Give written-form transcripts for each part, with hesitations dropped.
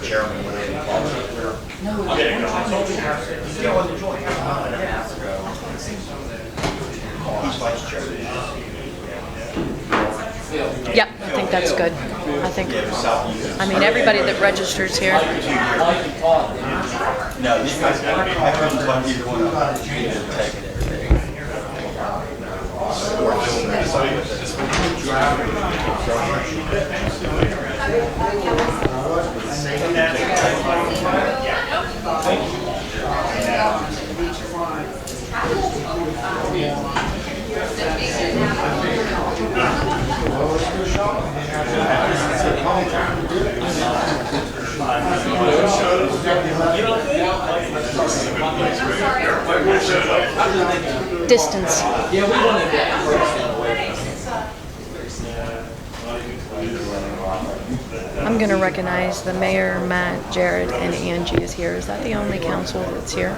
chairman when they He's vice chairman. Yep, I think that's good. I mean, everybody that registers here. No, these guys, I couldn't talk to either one of them. Taking everything. Distance. I'm going to recognize the mayor, Matt, Jared, and Angie is here. Is that the only council that's here?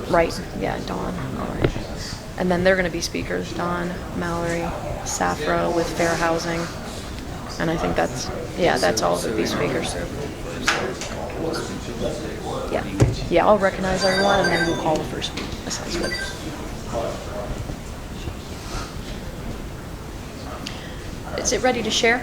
Right, yeah, Dawn. All right. And then they're going to be speakers, Dawn, Mallory, Safra with Fair Housing. And I think that's all of the speakers. Yeah, I'll recognize everyone and then we'll call the first speaker. That sounds good. Is it ready to share?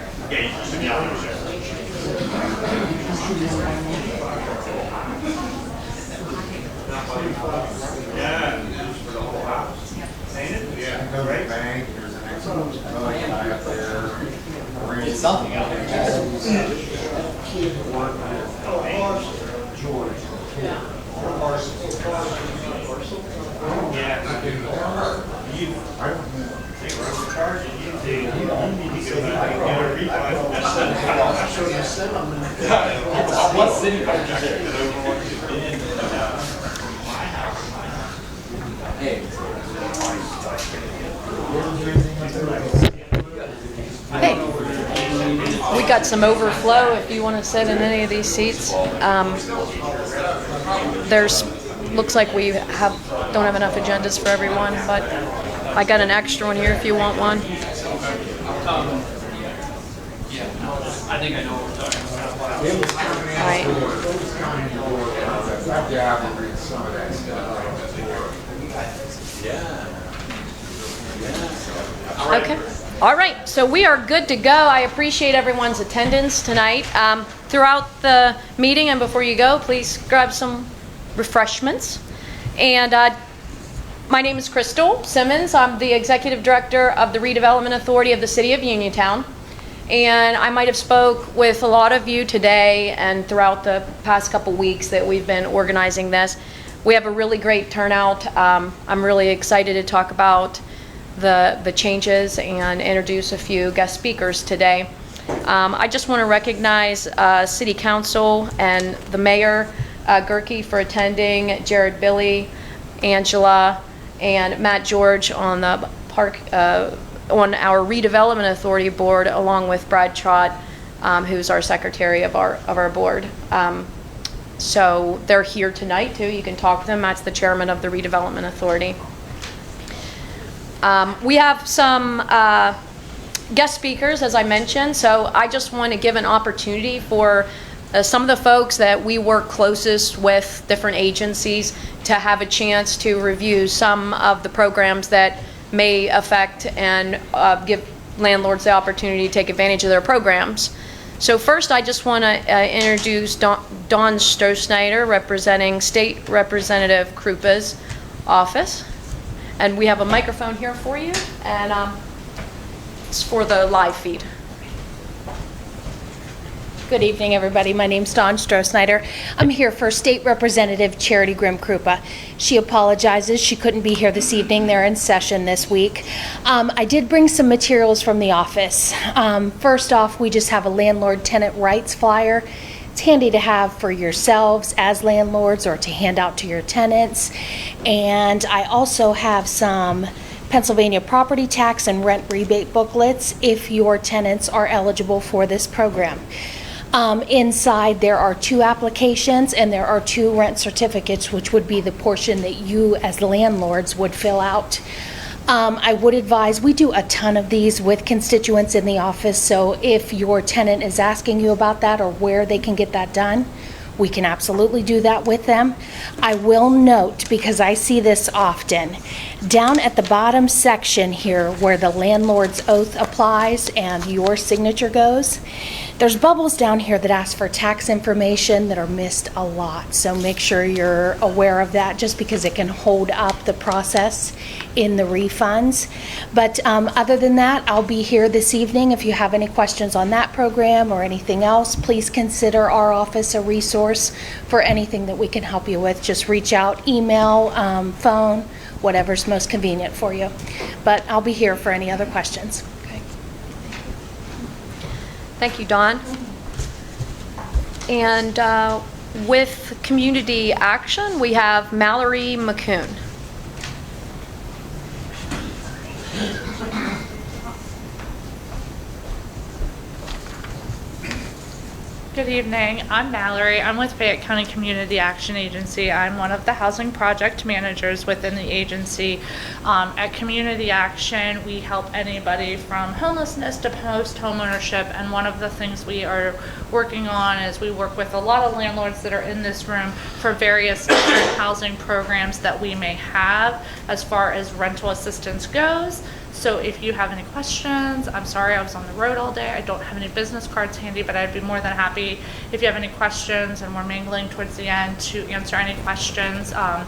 It's something out there. What city? Hey, we got some overflow if you want to sit in any of these seats. Looks like we don't have enough agendas for everyone, but I got an extra one here if you want one. I think I know what we're talking about. All right. Okay. All right. So we are good to go. I appreciate everyone's attendance tonight. Throughout the meeting and before you go, please grab some refreshments. And my name is Crystal Simmons. I'm the Executive Director of the Redevelopment Authority of the City of Uniontown. And I might have spoke with a lot of you today and throughout the past couple weeks that we've been organizing this. We have a really great turnout. I'm really excited to talk about the changes and introduce a few guest speakers today. I just want to recognize City Council and the Mayor, Gerke, for attending, Jared, Billy, Angela, and Matt George on the park on our Redevelopment Authority board, along with Brad Trott, who's our secretary of our board. So they're here tonight too. You can talk to them. Matt's the chairman of the Redevelopment Authority. We have some guest speakers, as I mentioned, so I just want to give an opportunity for some of the folks that we work closest with, different agencies, to have a chance to review some of the programs that may affect and give landlords the opportunity to take advantage of their programs. So first, I just want to introduce Dawn Stroh-Snyder, representing State Representative Krupa's office. And we have a microphone here for you, and it's for the live feed. Good evening, everybody. My name's Dawn Stroh-Snyder. I'm here for State Representative Charity Grimm-Krupa. She apologizes she couldn't be here this evening. They're in session this week. I did bring some materials from the office. First off, we just have a landlord-tenant rights flyer. It's handy to have for yourselves as landlords or to hand out to your tenants. And I also have some Pennsylvania property tax and rent rebate booklets if your tenants are eligible for this program. Inside there are 2 applications and there are 2 rent certificates, which would be the portion that you as landlords would fill out. I would advise, we do a ton of these with constituents in the office, so if your tenant is asking you about that or where they can get that done, we can absolutely do that with them. I will note, because I see this often, down at the bottom section here where the landlord's oath applies and your signature goes, there's bubbles down here that ask for tax information that are missed a lot. So make sure you're aware of that, just because it can hold up the process in the refunds. But other than that, I'll be here this evening. If you have any questions on that program or anything else, please consider our office a resource for anything that we can help you with. Just reach out, email, phone, whatever's most convenient for you. But I'll be here for any other questions. Okay. Thank you, Dawn. And with community action, we have Mallory McCoon. Good evening. I'm Mallory. I'm with Fayette County Community Action Agency. I'm one of the housing project managers within the agency. At Community Action, we help anybody from homelessness to post-home ownership, and one of the things we are working on is we work with a lot of landlords that are in this room for various different housing programs that we may have as far as rental assistance goes. So if you have any questions, I'm sorry I was on the road all day. I don't have any business cards handy, but I'd be more than happy if you have any questions, and we're mingling towards the end to answer any questions. I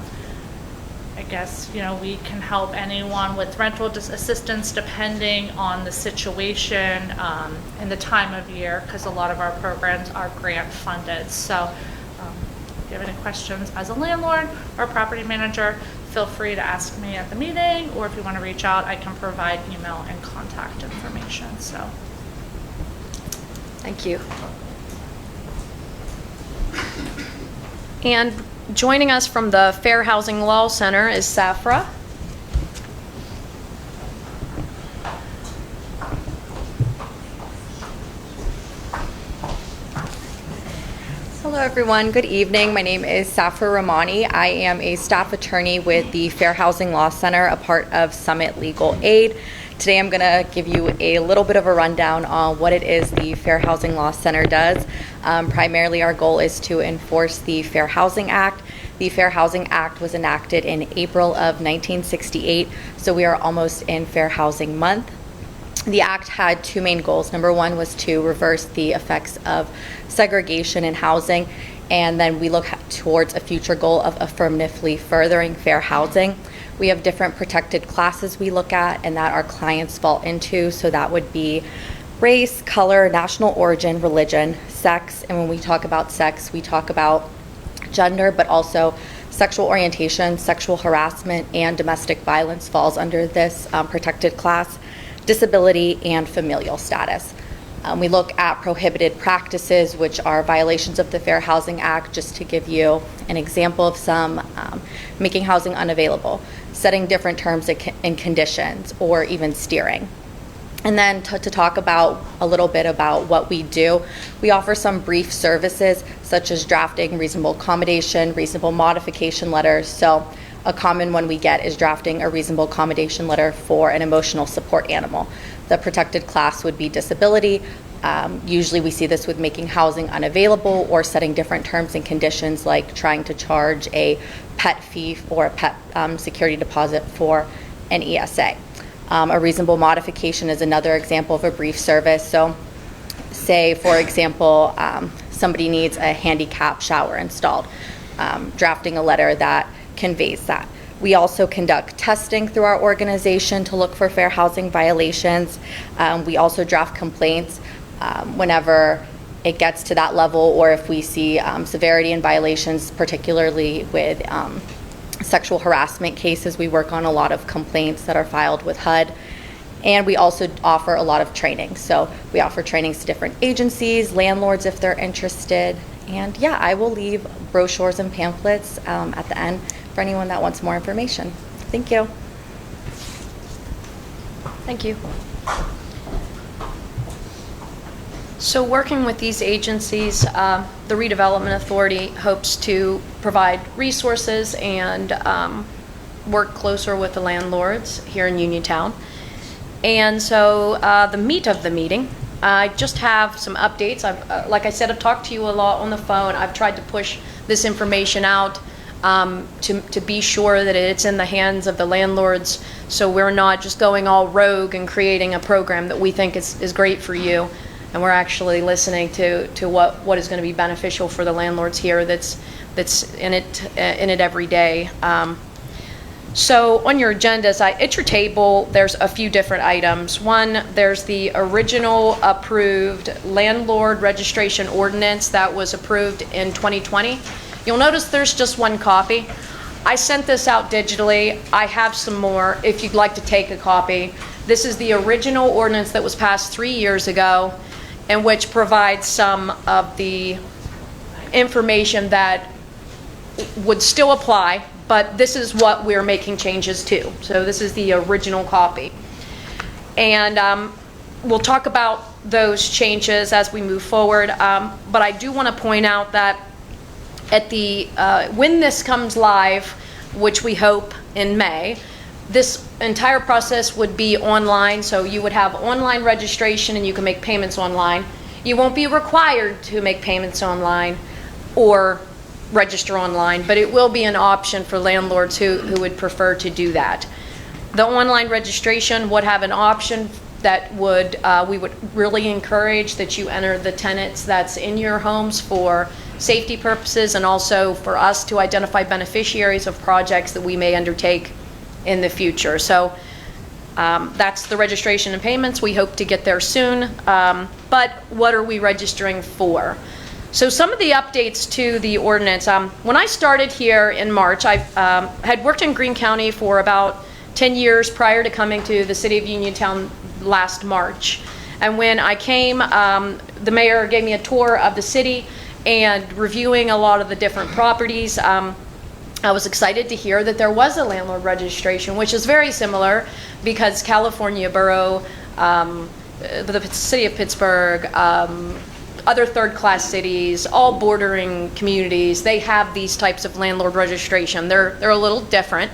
guess, we can help anyone with rental assistance depending on the situation and the time of year, because a lot of our programs are grant funded. So if you have any questions as a landlord or property manager, feel free to ask me at the meeting, or if you want to reach out, I can provide email and contact information. So, Thank you. And joining us from the Fair Housing Law Center is Safra. Hello everyone, good evening. My name is Safra Rahmani. I am a staff attorney with the Fair Housing Law Center, a part of Summit Legal Aid. Today I'm going to give you a little bit of a rundown on what it is the Fair Housing Law Center does. Primarily our goal is to enforce the Fair Housing Act. The Fair Housing Act was enacted in April of 1968, so we are almost in Fair Housing Month. The act had two main goals. Number one was to reverse the effects of segregation in housing, and then we look towards a future goal of affirmatively furthering fair housing. We have different protected classes we look at and that our clients fall into, so that would be race, color, national origin, religion, sex, and when we talk about sex, we talk about gender, but also sexual orientation, sexual harassment, and domestic violence falls under this protected class. Disability, and familial status. We look at prohibited practices, which are violations of the Fair Housing Act. Just to give you an example of some, making housing unavailable, setting different terms and conditions, or even steering. And then to talk about a little bit about what we do, we offer some brief services such as drafting reasonable accommodation, reasonable modification letters. So a common one we get is drafting a reasonable accommodation letter for an emotional support animal. The protected class would be disability. Usually we see this with making housing unavailable or setting different terms and conditions, like trying to charge a pet fee or a pet security deposit for an ESA. A reasonable modification is another example of a brief service. So say, for example, somebody needs a handicap shower installed, drafting a letter that conveys that. We also conduct testing through our organization to look for fair housing violations. We also draft complaints whenever it gets to that level, or if we see severity in violations, particularly with sexual harassment cases. We work on a lot of complaints that are filed with HUD. And we also offer a lot of training. So we offer trainings to different agencies, landlords if they're interested. And yeah, I will leave brochures and pamphlets at the end for anyone that wants more information. Thank you. Thank you. So working with these agencies, the Redevelopment Authority hopes to provide resources and work closer with the landlords here in Uniontown. And so the meat of the meeting, I just have some updates. Like I said, I've talked to you a lot on the phone. I've tried to push this information out to be sure that it's in the hands of the landlords, so we're not just going all rogue and creating a program that we think is great for you, and we're actually listening to what is going to be beneficial for the landlords here that's in it every day. So on your agendas, at your table, there's a few different items. One, there's the original approved landlord registration ordinance that was approved in 2020. You'll notice there's just one copy. I sent this out digitally. I have some more if you'd like to take a copy. This is the original ordinance that was passed 3 years ago, and which provides some of the information that would still apply, but this is what we're making changes to. So this is the original copy. And we'll talk about those changes as we move forward. But I do want to point out that at when this comes live, which we hope in May, this entire process would be online. So you would have online registration and you can make payments online. You won't be required to make payments online or register online, but it will be an option for landlords who would prefer to do that. The online registration would have an option that we would really encourage that you enter the tenants that's in your homes for safety purposes, and also for us to identify beneficiaries of projects that we may undertake in the future. So that's the registration and payments. We hope to get there soon. But what are we registering for? So some of the updates to the ordinance. When I started here in March, I had worked in Greene County for about 10 years prior to coming to the city of Uniontown last March. And when I came, the mayor gave me a tour of the city and reviewing a lot of the different properties. I was excited to hear that there was a landlord registration, which is very similar because California Borough, the city of Pittsburgh, other third-class cities, all bordering communities, they have these types of landlord registration. They're a little different,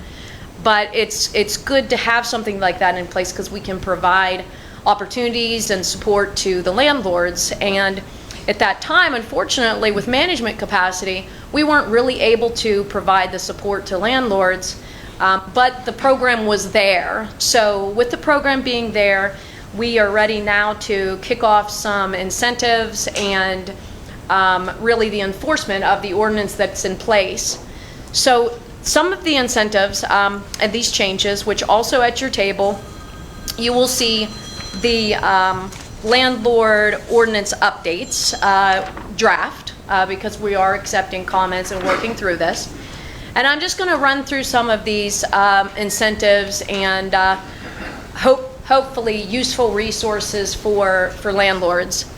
but it's good to have something like that in place because we can provide opportunities and support to the landlords. And at that time, unfortunately, with management capacity, we weren't really able to provide the support to landlords, but the program was there. So with the program being there, we are ready now to kick off some incentives and really the enforcement of the ordinance that's in place. So some of the incentives and these changes, which also at your table, you will see the landlord ordinance updates draft because we are accepting comments and working through this. And I'm just going to run through some of these incentives and hopefully useful resources for landlords.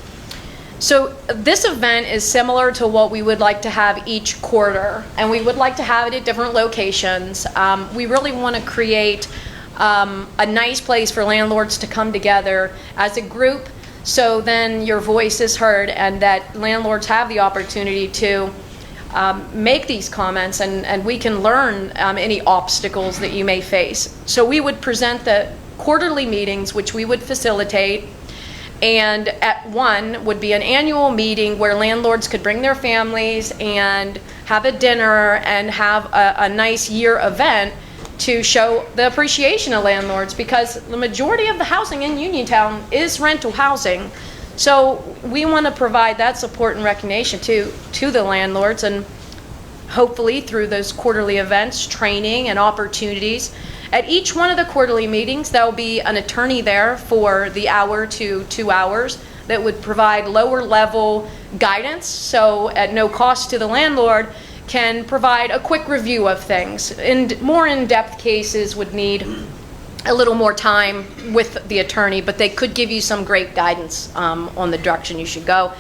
So this event is similar to what we would like to have each quarter, and we would like to have it at different locations. We really want to create a nice place for landlords to come together as a group, so then your voice is heard and that landlords have the opportunity to make these comments, and we can learn any obstacles that you may face. So we would present the quarterly meetings, which we would facilitate, and at one would be an annual meeting where landlords could bring their families and have a dinner and have a nice year event to show the appreciation of landlords, because the majority of the housing in Uniontown is rental housing. So we want to provide that support and recognition to the landlords, and hopefully through those quarterly events, training and opportunities. At each one of the quarterly meetings, there'll be an attorney there for the hour to 2 hours that would provide lower level guidance, so at no cost to the landlord, can provide a quick review of things. And more in-depth cases would need a little more time with the attorney, but they could give you some great guidance on the direction you should go.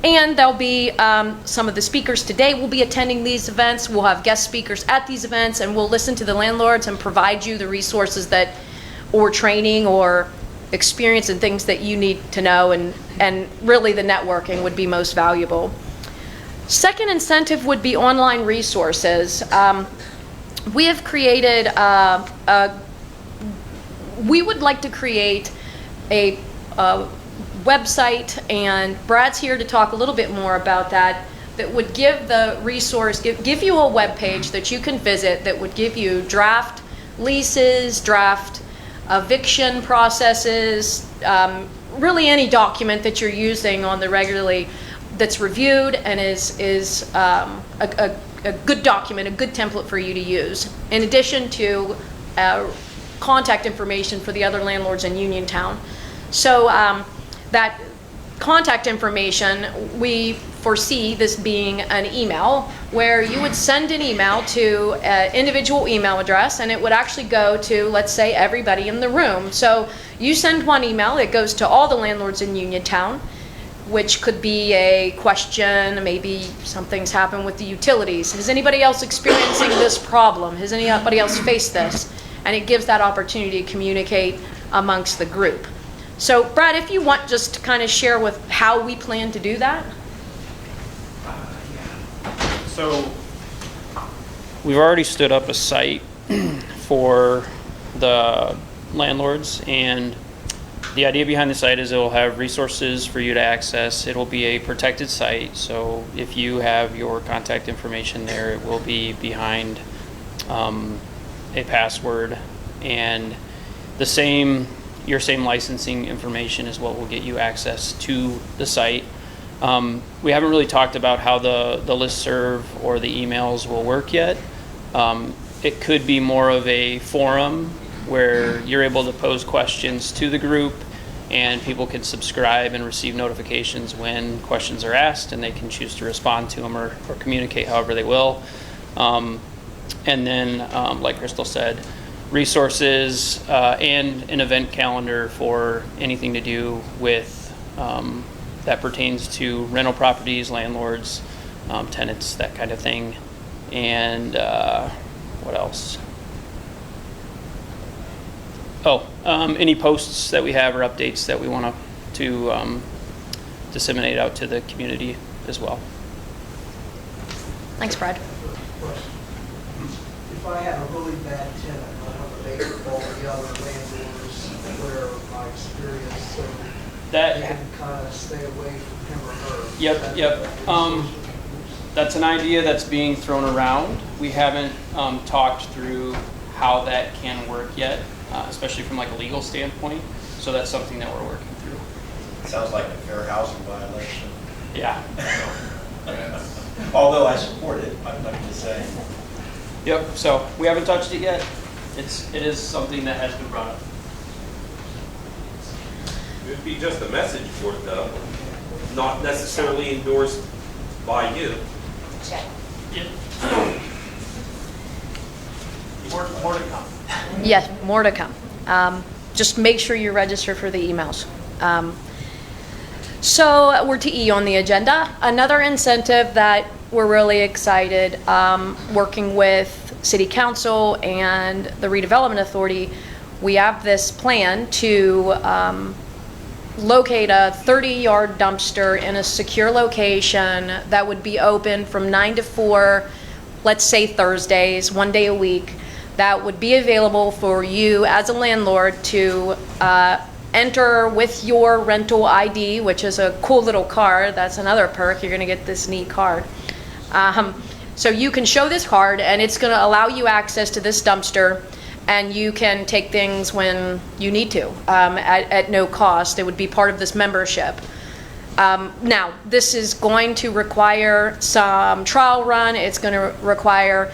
And there'll be some of the speakers today will be attending these events. We'll have guest speakers at these events, and we'll listen to the landlords and provide you the resources that, or training or experience and things that you need to know, and really the networking would be most valuable. Second incentive would be online resources. we have created we would like to create a website, and Brad's here to talk a little bit more about that, that would give the resource, give you a web page that you can visit that would give you draft leases, draft eviction processes, really any document that you're using on the regularly that's reviewed and is a good document, a good template for you to use, in addition to contact information for the other landlords in Uniontown. So that contact information, we foresee this being an email where you would send an email to an individual email address, and it would actually go to, let's say, everybody in the room. So you send one email, it goes to all the landlords in Uniontown, which could be a question, maybe something's happened with the utilities. Is anybody else experiencing this problem? Has anybody else faced this? And it gives that opportunity to communicate amongst the group. So Brad, if you want just to kind of share with how we plan to do that. So we've already stood up a site for the landlords, and the idea behind the site is it will have resources for you to access. It will be a protected site, so if you have your contact information there, it will be behind a password, and your same licensing information is what will get you access to the site. We haven't really talked about how the listserv or the emails will work yet. It could be more of a forum where you're able to pose questions to the group, and people can subscribe and receive notifications when questions are asked, and they can choose to respond to them or communicate however they will. And then, like Crystal said, resources and an event calendar for anything to do with that pertains to rental properties, landlords, tenants, that kind of thing. And what else? Any posts that we have or updates that we want to disseminate out to the community as well. Thanks, Brad. If I have a really bad tenant, I have a neighbor call the other landlords where my experience, so they can kind of stay away from him or her. Yep. That's an idea that's being thrown around. We haven't talked through how that can work yet, especially from like a legal standpoint. So that's something that we're working through. Sounds like a fair housing violation. Yeah. Although I support it, I'm just saying. Yep. So we haven't touched it yet. It is something that has been brought up. It would be just a message board, though, not necessarily endorsed by you. More to come. Yes, more to come. Just make sure you register for the emails. So we're to E on the agenda. Another incentive that we're really excited, working with City Council and the Redevelopment Authority, we have this plan to locate a 30-yard dumpster in a secure location that would be open from 9 to 4, let's say Thursdays, 1 day a week, that would be available for you as a landlord to enter with your rental ID, which is a cool little card. That's another perk. You're going to get this neat card. So you can show this card, and it's going to allow you access to this dumpster, and you can take things when you need to at no cost. It would be part of this membership. Now, this is going to require some trial run. It's going to require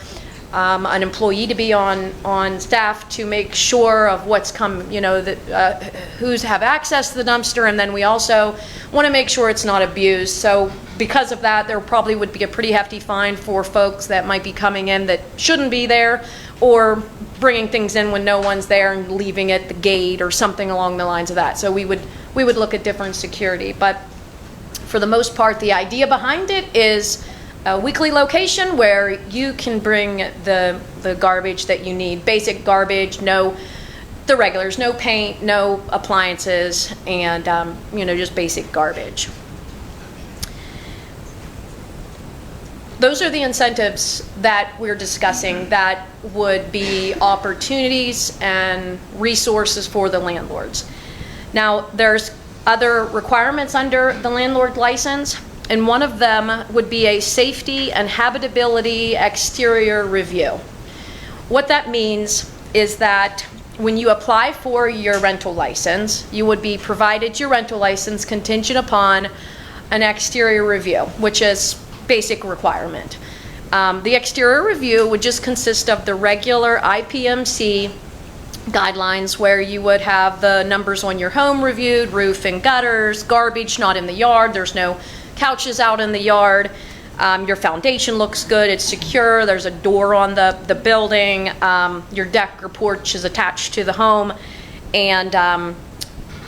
an employee to be on staff to make sure of what's come, that who's have access to the dumpster, and then we also want to make sure it's not abused. So because of that, there probably would be a pretty hefty fine for folks that might be coming in that shouldn't be there, or bringing things in when no one's there and leaving at the gate or something along the lines of that. So we would look at different security, but for the most part, the idea behind it is a weekly location where you can bring the garbage that you need, basic garbage, the regulars, no paint, no appliances, and just basic garbage. those are the incentives that we're discussing that would be opportunities and resources for the landlords. Now, there's other requirements under the landlord license, and one of them would be a safety and habitability exterior review. What that means is that when you apply for your rental license, you would be provided your rental license contingent upon an exterior review, which is basic requirement. The exterior review would just consist of the regular IPMC guidelines where you would have the numbers on your home reviewed, roof and gutters, garbage not in the yard, there's no couches out in the yard, your foundation looks good, it's secure, there's a door on the building, your deck or porch is attached to the home, and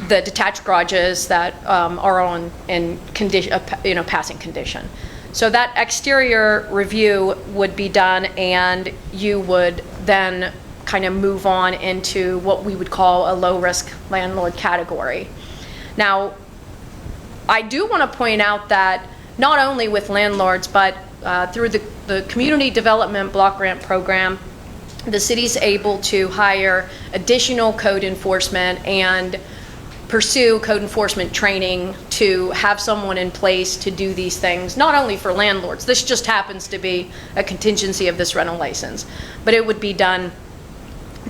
the detached garages that are in condition, passing condition. So that exterior review would be done, and you would then kind of move on into what we would call a low-risk landlord category. Now, I do want to point out that not only with landlords, but through the Community Development Block Grant Program, the city's able to hire additional code enforcement and pursue code enforcement training to have someone in place to do these things, not only for landlords. This just happens to be a contingency of this rental license, but it would be done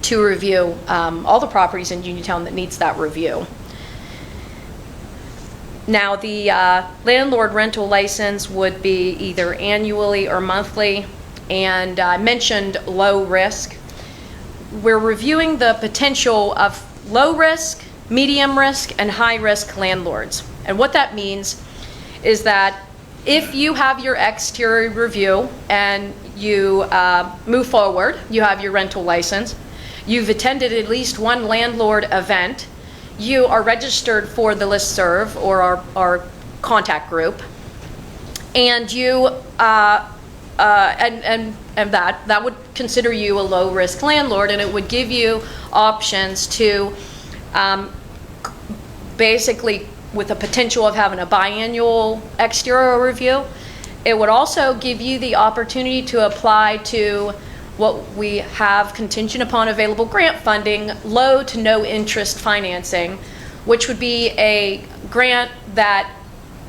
to review all the properties in Uniontown that needs that review. Now, the landlord rental license would be either annually or monthly, and I mentioned low risk. We're reviewing the potential of low risk, medium risk, and high risk landlords. And what that means is that if you have your exterior review and you move forward, you have your rental license, you've attended at least one landlord event, you are registered for the listserv or our contact group, and you and that would consider you a low risk landlord, and it would give you options to basically, with the potential of having a biannual exterior review. It would also give you the opportunity to apply to what we have contingent upon available grant funding, low to no interest financing, which would be a grant that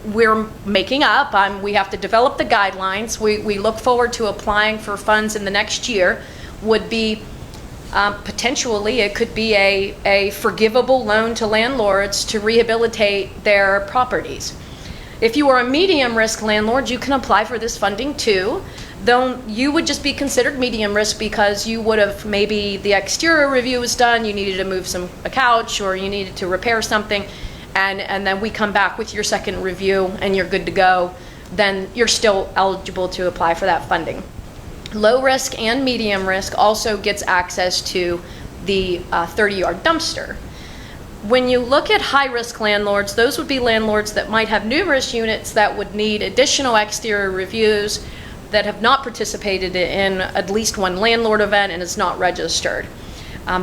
we're making up. We have to develop the guidelines. We look forward to applying for funds in the next year. Would be potentially, it could be a forgivable loan to landlords to rehabilitate their properties. If you are a medium risk landlord, you can apply for this funding too. Though you would just be considered medium risk because you would have, maybe the exterior review was done, you needed to move a couch, or you needed to repair something, and then we come back with your second review and you're good to go, then you're still eligible to apply for that funding. Low risk and medium risk also gets access to the 30-yard dumpster. When you look at high-risk landlords, those would be landlords that might have numerous units that would need additional exterior reviews, that have not participated in at least one landlord event and is not registered.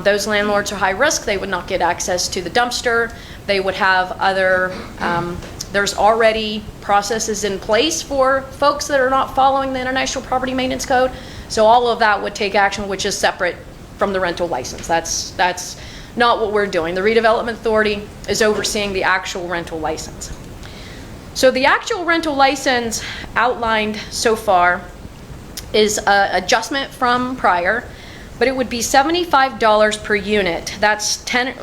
Those landlords are high risk. They would not get access to the dumpster. They would have other, there's already processes in place for folks that are not following the International Property Maintenance Code. So all of that would take action, which is separate from the rental license. That's not what we're doing. The Redevelopment Authority is overseeing the actual rental license. So the actual rental license outlined so far is an adjustment from prior, but it would be $75 per unit. That's 10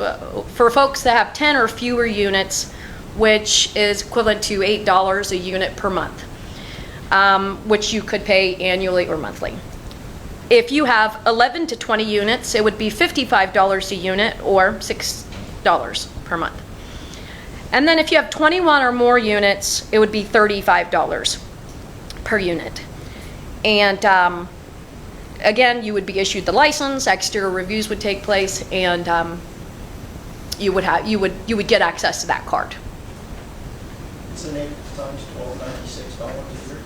for folks that have 10 or fewer units, which is equivalent to $8 a unit per month, which you could pay annually or monthly. If you have 11 to 20 units, it would be $55 a unit or $6 per month. And then if you have 21 or more units, it would be $35 per unit. And again, you would be issued the license, exterior reviews would take place, and you would get access to that card. It's an 8 times 12, $96 a year.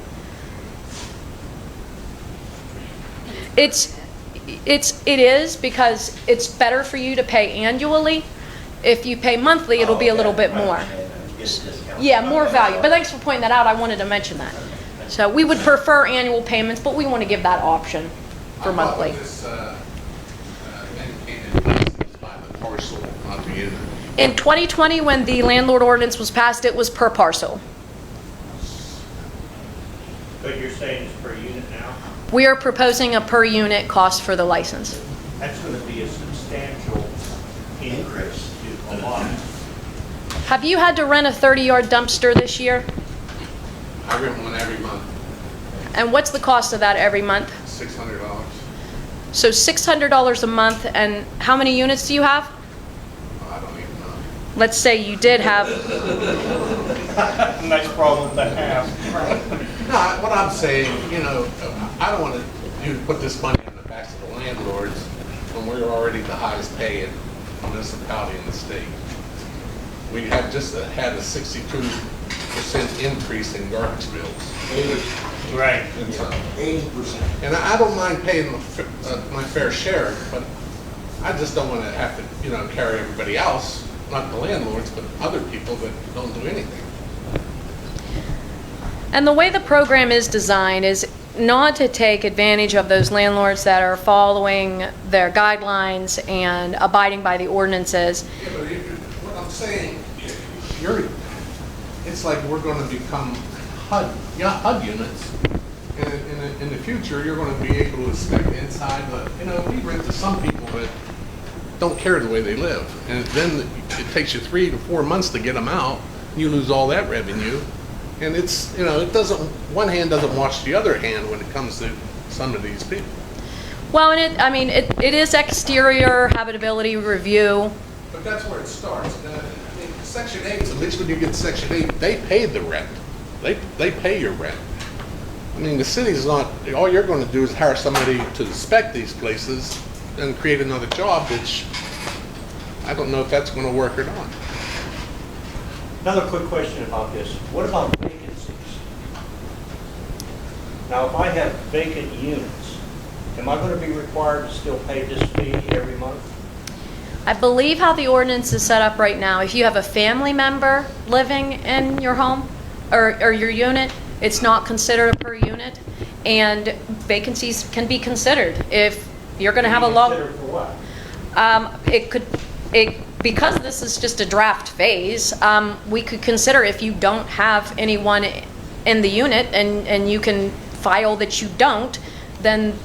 It is because it's better for you to pay annually. If you pay monthly, it'll be a little bit more. Yeah, more value. But thanks for pointing that out. I wanted to mention that. So we would prefer annual payments, but we want to give that option for monthly. This indicated by the parcel, not the unit. In 2020, when the landlord ordinance was passed, it was per parcel. But you're saying it's per unit now? We are proposing a per unit cost for the license. That's going to be a substantial increase to a lot. Have you had to rent a 30-yard dumpster this year? I rent one every month, And what's the cost of that every month? $600. So $600 a month, and how many units do you have? I don't even know. Let's say you did have, Nice problem to have. No, what I'm saying, I don't want to put this money in the backs of the landlords when we're already the highest paying municipality in the state. We have just had a 62% increase in garbage bills. Right. And so, 80%. and I don't mind paying my fair share, but I just don't want to have to, carry everybody else, not the landlords, but other people that don't do anything. and the way the program is designed is not to take advantage of those landlords that are following their guidelines and abiding by the ordinances. Yeah, but what I'm saying, it's like we're going to become HUD units. And in the future, you're going to be able to inspect inside, but, we rent to some people that don't care the way they live. And then it takes you 3 to 4 months to get them out. You lose all that revenue. And it's, it doesn't, one hand doesn't wash the other hand when it comes to some of these people. Well, and it is exterior habitability review. But that's where it starts. Section 8, at least when you get Section 8, they pay the rent. They pay your rent. The city's not, all you're going to do is hire somebody to inspect these places and create another job, which I don't know if that's going to work or not. Another quick question about this. What about vacancies? Now, if I have vacant units, am I going to be required to still pay this fee every month? I believe how the ordinance is set up right now, if you have a family member living in your home or your unit, it's not considered a per unit, and vacancies can be considered. If you're going to have a long... Considered for what? Because this is just a draft phase, we could consider if you don't have anyone in the unit and you can file that you don't, then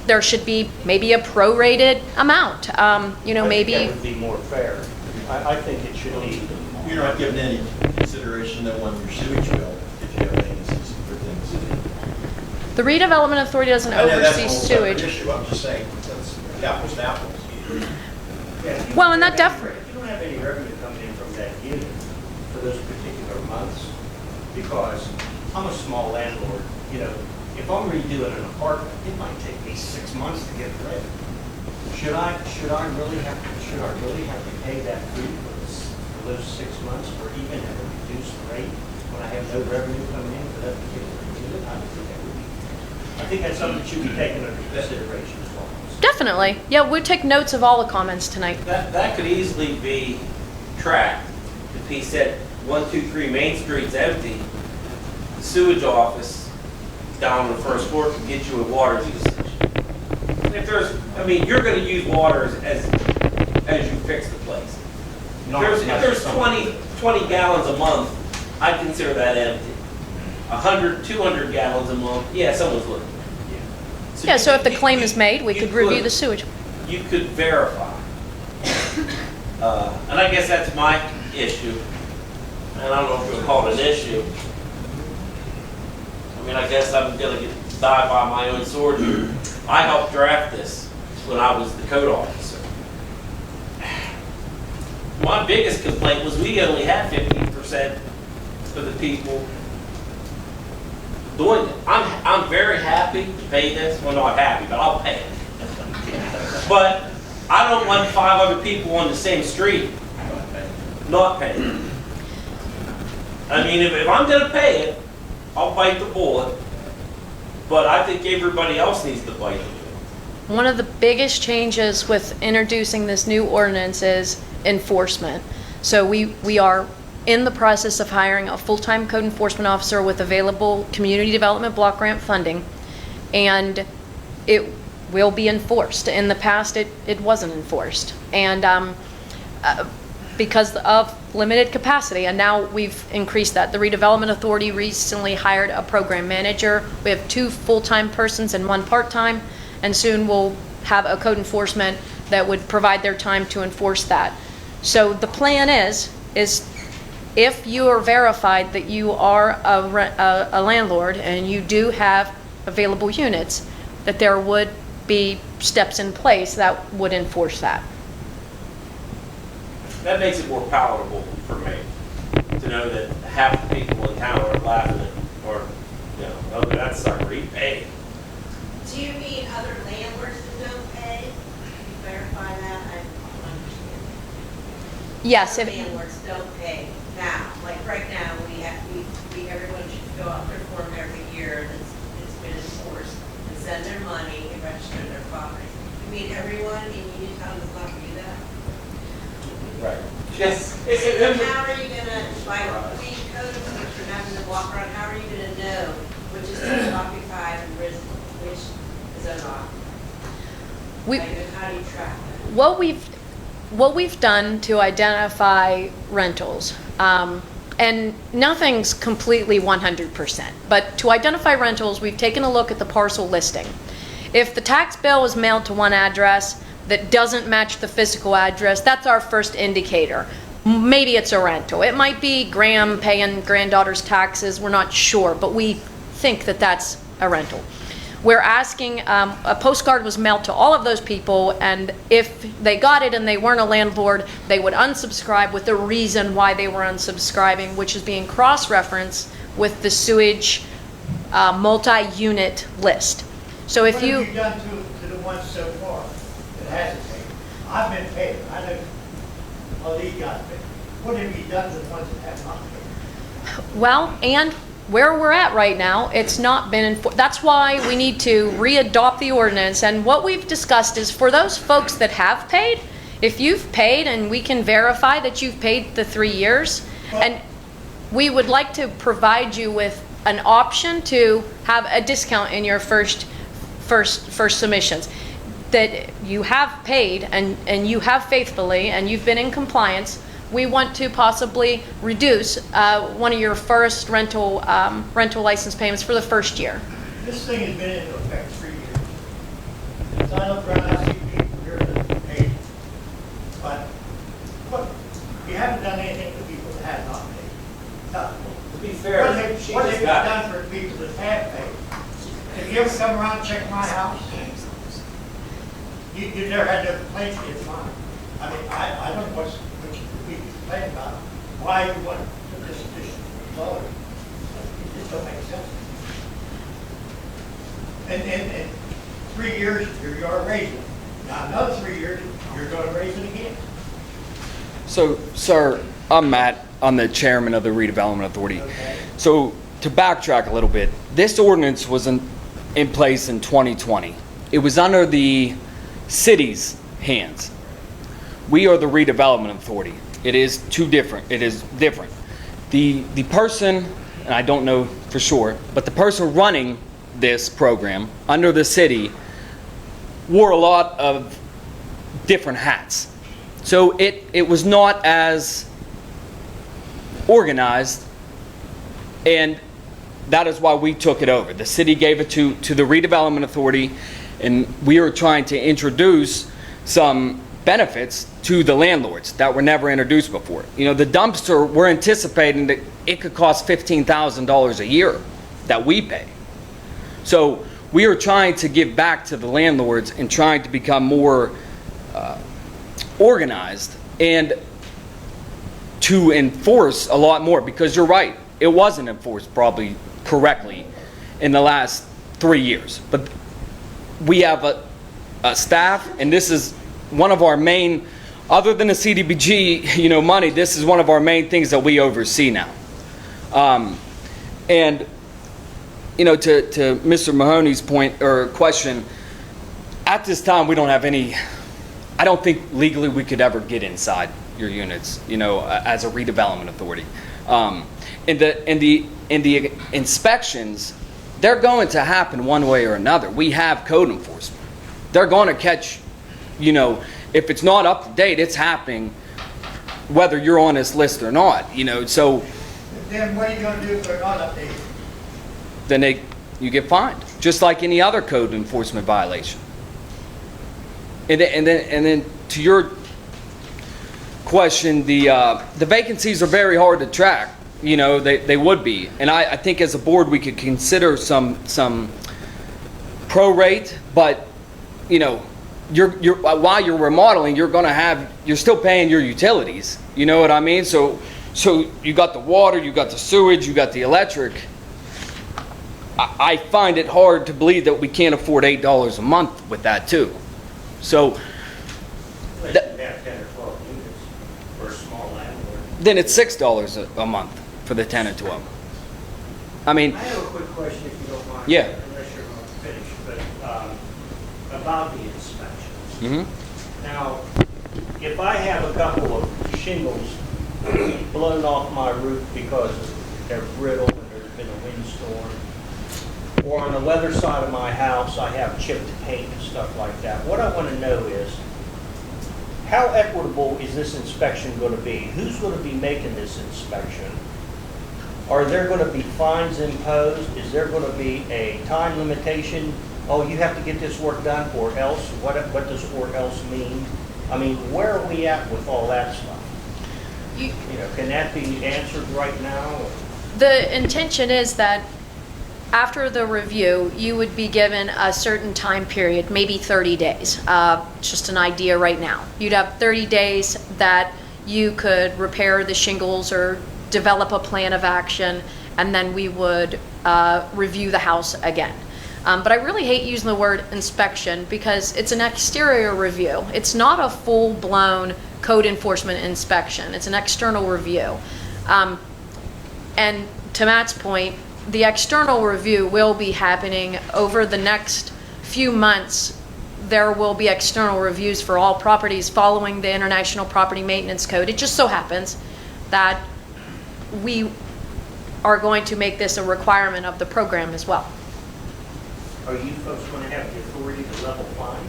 there should be maybe a prorated amount. Maybe... I think that would be more fair. I think it should be... You're not giving any consideration to on your sewage bill if you have vacancies for things. The redevelopment authority doesn't I know that's a oversee whole separate sewage. issue. I'm just saying, that's apples to apples. Yeah, if you Well, don't and that have any- If you don't have any revenue coming in from that unit for those particular months, because I'm a small landlord, if I'm redoing an apartment, it might take me 6 months to get it ready. Should I really have to pay that fee for those 6 months, or even at a reduced rate when I have no revenue coming in for that particular unit? I think that's something that should be taken under consideration as well. Definitely. Yeah, we'll take notes of all the comments tonight. That could easily be tracked. If he said 1, 2, 3 Main Street's empty, the sewage office down on the first floor can get you a water usage. If you're going to use water as you fix the place. If there's 20 gallons a month, I'd consider that empty. 100, 200 gallons a month, yeah, someone's looking. So if the claim is made, we could review the sewage. You could verify. And I guess that's my issue. And I don't know if you'll call it an issue. I guess I'm going to die by my own sword here. I helped draft this when I was the code officer. My biggest complaint was we only had 15% for the people doing it. I'm very happy to pay this. Well, not happy, but I'll pay it. But I don't want 5 other people on the same street not paying. If I'm going to pay it, I'll bite the bullet. But I think everybody else needs to bite the bullet. One of the biggest changes with introducing this new ordinance is enforcement. So we are in the process of hiring a full-time code enforcement officer with available community development block grant funding, and it will be enforced. In the past, it wasn't enforced, and because of limited capacity, and now we've increased that. The Redevelopment Authority recently hired a program manager. We have 2 full-time persons and 1 part-time, and soon we'll have a code enforcement that would provide their time to enforce that. So the plan is if you are verified that you are a landlord and you do have available units, that there would be steps in place that would enforce that. That makes it more palatable for me to know that half the people in town are laughing at, or, you know, oh, that's our repay. Do you mean other landlords that don't pay? Can you clarify that? I don't understand. Yes, Other landlords don't pay now. Like right now, everyone should go out their form every year and it's been enforced and send their money and register their property. You mean everyone in Uniontown does not do that? Right. Yes. So how are you gonna, by being code enforcement, having the block run, how are you gonna know which is occupied and which is unoccupied? How do you track that? What we've done to identify rentals, and nothing's completely 100%, but to identify rentals, we've taken a look at the parcel listing. If the tax bill is mailed to one address that doesn't match the physical address, that's our first indicator. Maybe it's a rental. It might be Graham paying granddaughter's taxes, we're not sure, but we think that that's a rental. We're asking, a postcard was mailed to all of those people, and if they got it and they weren't a landlord, they would unsubscribe with the reason why they were unsubscribing, which is being cross-referenced with the sewage multi-unit list. So if you... What have you done to the ones so far that hasn't paid? I've been paid. I know all these guys paid. What have you done to the ones that have not paid? Well, and where we're at right now, it's not been enforced. That's why we need to re-adopt the ordinance. And what we've discussed is for those folks that have paid, if you've paid and we can verify that you've paid the 3 years, and we would like to provide you with an option to have a discount in your first submissions. That you have paid and you have faithfully and you've been in compliance, we want to possibly reduce one of your first rental license payments for the first year. This thing has been in effect 3 years. As I look around, I see people here that have paid. But you haven't done anything for people that have not paid. Nothing. To be fair, What have you done for people that have paid? Have you ever come around and checked my house? You never had no complaints against mine. I mean, I don't know what you complain about. Why you want this lower? It just don't make sense. And 3 years, you are raising it. Now another 3 years, you're going to raise it again. So, sir, I'm Matt. I'm the chairman of the Redevelopment Authority. Okay. So, to backtrack a little bit, this ordinance was in place in 2020. It was under the city's hands. We are the Redevelopment Authority. It is different. The person, and I don't know for sure, but the person running this program under the city wore a lot of different hats. So it was not as organized, and that is why we took it over. The city gave it to the Redevelopment Authority, and we were trying to introduce some benefits to the landlords that were never introduced before. You know, the dumpster, we're anticipating that it could cost $15,000 a year that we pay. So we are trying to give back to the landlords and trying to become more organized and to enforce a lot more, because you're right, it wasn't enforced probably correctly in the last 3 years. But we have a staff, and this is one of our main, other than the CDBG, money, this is one of our main things that we oversee now. And, to Mr. Mahoney's point or question, at this time we don't have any, I don't think legally we could ever get inside your units, you know, as a redevelopment authority. And the inspections, they're going to happen one way or another. We have code enforcement. They're going to catch, you know, if it's not up to date, it's happening whether you're on this list or not, you know, so Then what are you gonna do if they're not updated? then you get fined, just like any other code enforcement violation. And then to your question, the vacancies are very hard to track. You know, they would be, and I think as a board we could consider some prorate, but you know, you're while you're remodeling, you're still paying your utilities. You know what I mean? So you got the water, you got the sewage, you got the electric. I find it hard to believe that we can't afford $8 a month with that too. So Unless you have 10 or 12 units for a small landlord. then it's $6 a month for the 10 and 12. I mean, I have a quick question if you don't mind. Yeah. Unless you're going to finish, but about the inspections. mm-hmm. Now, if I have a couple of shingles blown off my roof because they're brittle and there's been a windstorm, or on the weather side of my house I have chipped paint and stuff like that, what I want to know is, how equitable is this inspection going to be? Who's going to be making this inspection? Are there going to be fines imposed? Is there going to be a time limitation? Oh, you have to get this work done or else? What does or else mean? I mean, where are we at with all that stuff? You know, can that be answered right now? The intention is that after the review, you would be given a certain time period, maybe 30 days. Just an idea right now. You'd have 30 days that you could repair the shingles or develop a plan of action, and then we would review the house again. But I really hate using the word inspection because it's an exterior review. It's not a full-blown code enforcement inspection. It's an external review. And to Matt's point, the external review will be happening over the next few months. There will be external reviews for all properties following the International Property Maintenance Code. It just so happens that we are going to make this a requirement of the program as well. Are you folks going to have the authority to level fines?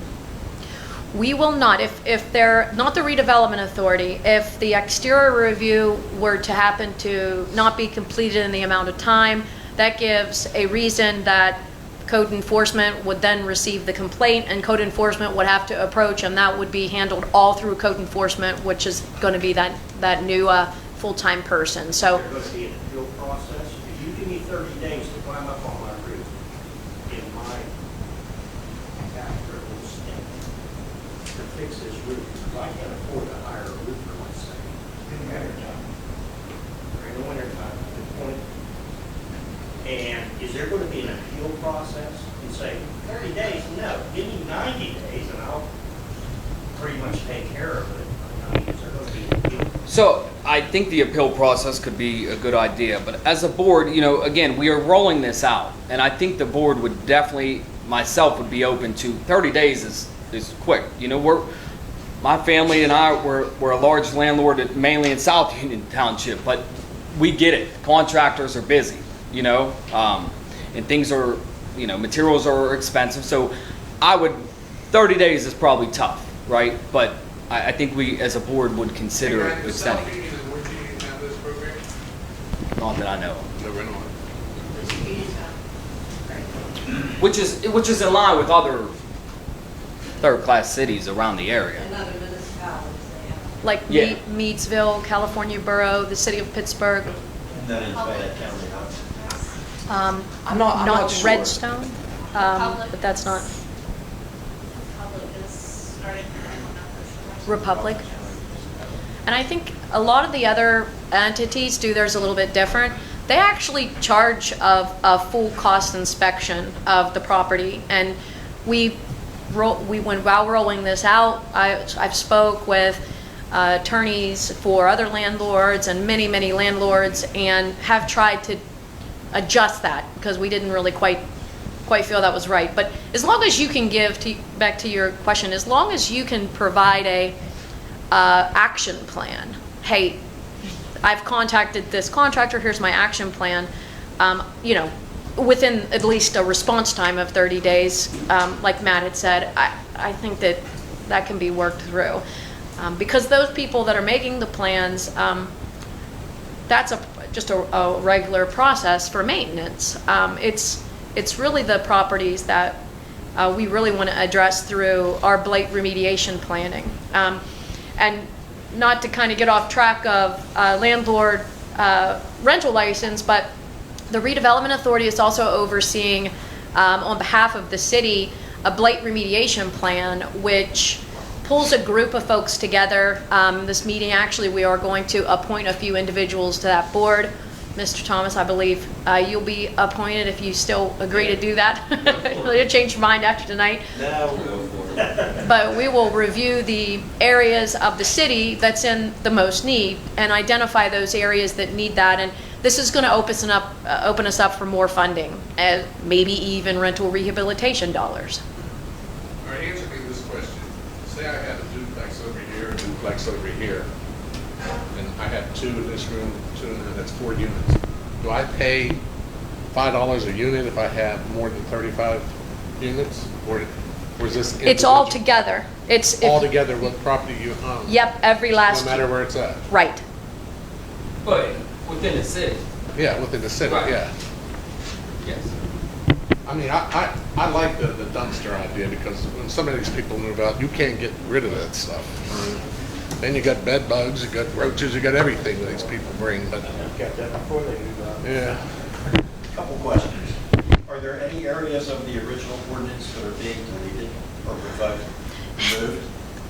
We will not, if they're not the redevelopment authority, if the exterior review were to happen to not be completed in the amount of time, that gives a reason that code enforcement would then receive the complaint, and code enforcement would have to approach, and that would be handled all through code enforcement, which is going to be that new full-time person. So Is there going to be an appeal process? If you give me 30 days to climb up on my roof in my after stint to fix this roof, because I can't afford to hire a roofer myself in the wintertime. Or in the wintertime, good point. And is there going to be an appeal process and say, 30 days? No, give me 90 days and I'll pretty much take care of it. I mean, is there going to be an appeal? So I think the appeal process could be a good idea, but as a board, you know, again, we are rolling this out, and I think the board would definitely, myself would be open to 30 days is quick. You know, my family and I, we're a large landlord mainly in South Union Township, but we get it. Contractors are busy, you know, and things are, you know, materials are expensive. So 30 days is probably tough, right? But I think we as a board would consider extending. Not that I know of. No, we're not. Which is in line with other third-class cities around the area. And other municipalities, they have. like Yeah. Meadsville, California Borough, the city of Pittsburgh, And that in Fayette County, huh? I'm not sure. Redstone, but that's not Republic. And I think a lot of the other entities do theirs a little bit different. They actually charge a full cost inspection of the property, and while rolling this out, I've spoke with attorneys for other landlords and many landlords, and have tried to adjust that because we didn't really quite feel that was right. But as long as you can back to your question, as long as you can provide action plan. Hey, I've contacted this contractor, here's my action plan. You know, within at least a response time of 30 days, like Matt had said, I think that can be worked through. Because those people that are making the plans, that's just a regular process for maintenance. It's really the properties that we really want to address through our blight remediation planning. And not to kind of get off track of landlord rental license, but the redevelopment authority is also overseeing, on behalf of the city, a blight remediation plan, which pulls a group of folks together. This meeting, actually, we are going to appoint a few individuals to that board. Mr. Thomas, I believe you'll be appointed if you still agree to do that. You'll change your mind after tonight. No, we'll go for it. But we will review the areas of the city that's in the most need and identify those areas that need that. And this is going to open us up for more funding, and maybe even rental rehabilitation dollars. All right, answer me this question. Say I had a duplex over here, a duplex over here, and I have 2 in this room, 2 in there, that's 4 units. Do I pay $5 a unit if I have more than 35 units? Or is this individual? It's all together. It's all together what property you own? Yep, every last. No matter where it's at? Right. But within the city. Yeah, within the city, Right. yeah. Yes. I mean, I like the dumpster idea, because when some of these people move out, you can't get rid of that stuff. Then you got bed bugs, you got roaches, you got everything that these people bring, but. Get that before they move out. Yeah. Couple questions. Are there any areas of the original ordinance that are being deleted or removed?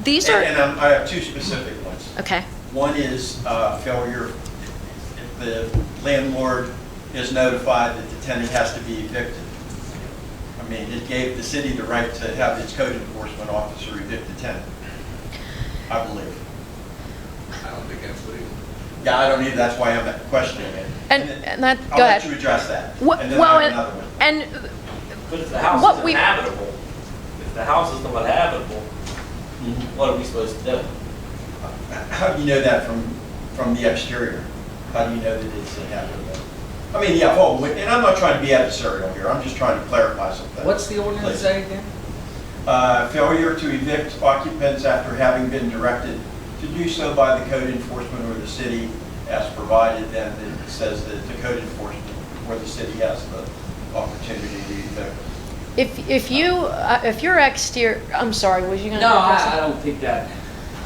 These are. And I have 2 specific ones. Okay. One is failure, if the landlord is notified that the tenant has to be evicted. I mean, it gave the city the right to have its code enforcement officer evict the tenant, I believe. I don't think that's legal. Yeah, I don't either, that's why I'm questioning it. And that, I'll go let ahead. you address that. What, And then well, I have another one. and But if the house What isn't we- habitable, if the house isn't habitable, what are we supposed to do? How do you know that from the exterior? How do you know that it's inhabitable? I mean, yeah, and I'm not trying to be adversarial here, I'm just trying to clarify something. What's the ordinance say again? Failure to evict occupants after having been directed to do so by the code enforcement or the city as provided, then it says that the code enforcement or the city has the opportunity to evict. If you're exterior, I'm sorry, was you going to? No, I don't think that.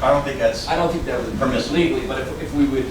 I don't think that's. I don't think that would permissible legally. But if we would,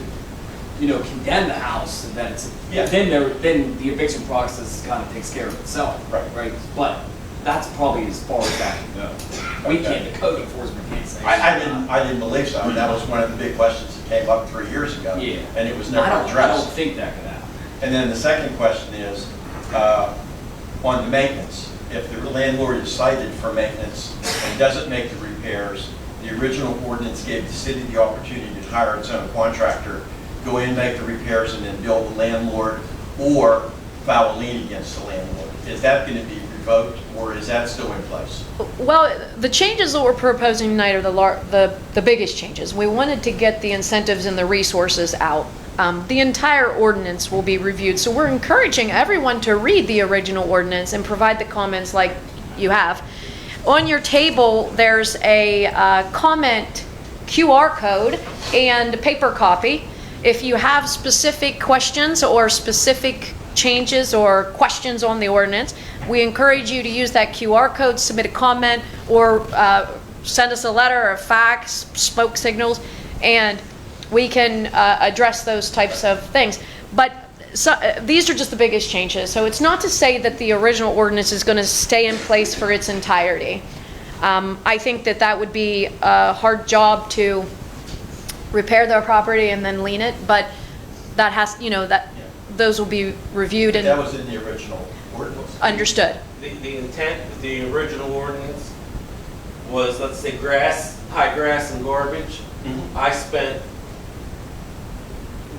condemn the house, and then it's Yeah. then the eviction process kind of takes care of itself. Right. But that's probably as far as that can go. We can't. The code enforcement can't say. I didn't believe so. I mean, that was one of the big questions that came up 3 years ago. Yeah. And it was never I addressed. don't think that could happen. And then the second question is, on the maintenance. If the landlord is cited for maintenance and doesn't make the repairs, the original ordinance gave the city the opportunity to hire its own contractor, go in, make the repairs, and then bill the landlord or file a lien against the landlord. Is that going to be revoked, or is that still in place? Well, the changes that we're proposing tonight are the biggest changes. We wanted to get the incentives and the resources out. The entire ordinance will be reviewed, so we're encouraging everyone to read the original ordinance and provide the comments like you have. On your table, there's a comment QR code and a paper copy. If you have specific questions or specific changes or questions on the ordinance, we encourage you to use that QR code, submit a comment, or send us a letter or a fax, smoke signals, and we can address those types of things. But these are just the biggest changes. So it's not to say that the original ordinance is going to stay in place for its entirety. I think that would be a hard job to repair their property and then lien it, but that has, those will be reviewed and That was in the original ordinance. understood. The intent of the original ordinance was, let's say, high grass and garbage. Mhm. I spent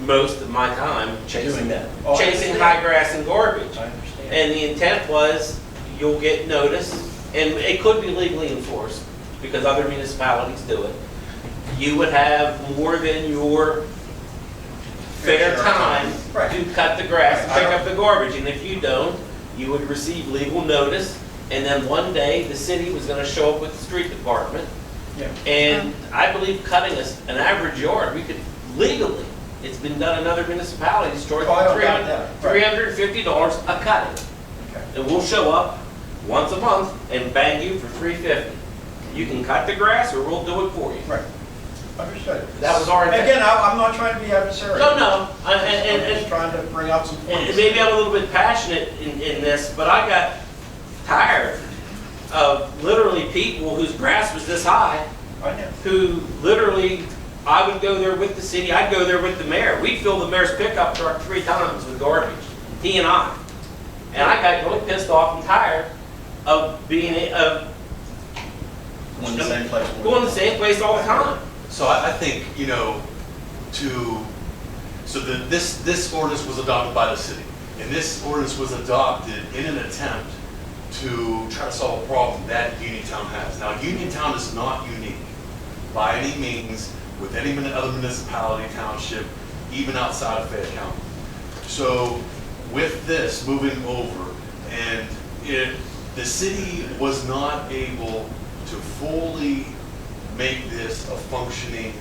most of my time chasing that. Oh, I chasing understand. high grass and garbage. I understand. And the intent was, you'll get notice, and it could be legally enforced, because other municipalities do it. you would have more than your fair time Right. to cut the grass and Right. pick up the garbage. And if you don't, you would receive legal notice. And then one day, the city was gonna show up with the street department. Yeah. And I believe cutting an average yard, we could legally, it's been done in other municipalities, charge Oh, I don't doubt that. Right. $350 a cutting. Okay. And we'll show up once a month and bang you for $350. You can cut the grass or we'll do it for you. Right. Understood. That was our intent. Again, I'm not trying to be adversarial. No, I'm just trying to bring out some and points. maybe I'm a little bit passionate in this, but I got tired of literally people whose grass was this high, I know. who literally, I would go there with the city, I'd go there with the mayor. We'd fill the mayor's pickup truck 3 times with garbage, he and I. And I got really pissed off and tired of being, Going the same place. going the same place all the time. So I think, this ordinance was adopted by the city. And this ordinance was adopted in an attempt to try to solve a problem that Uniontown has. Now, Uniontown is not unique by any means with any other municipality, township, even outside of Fayette County. So with this moving over, and the city was not able to fully make this a functioning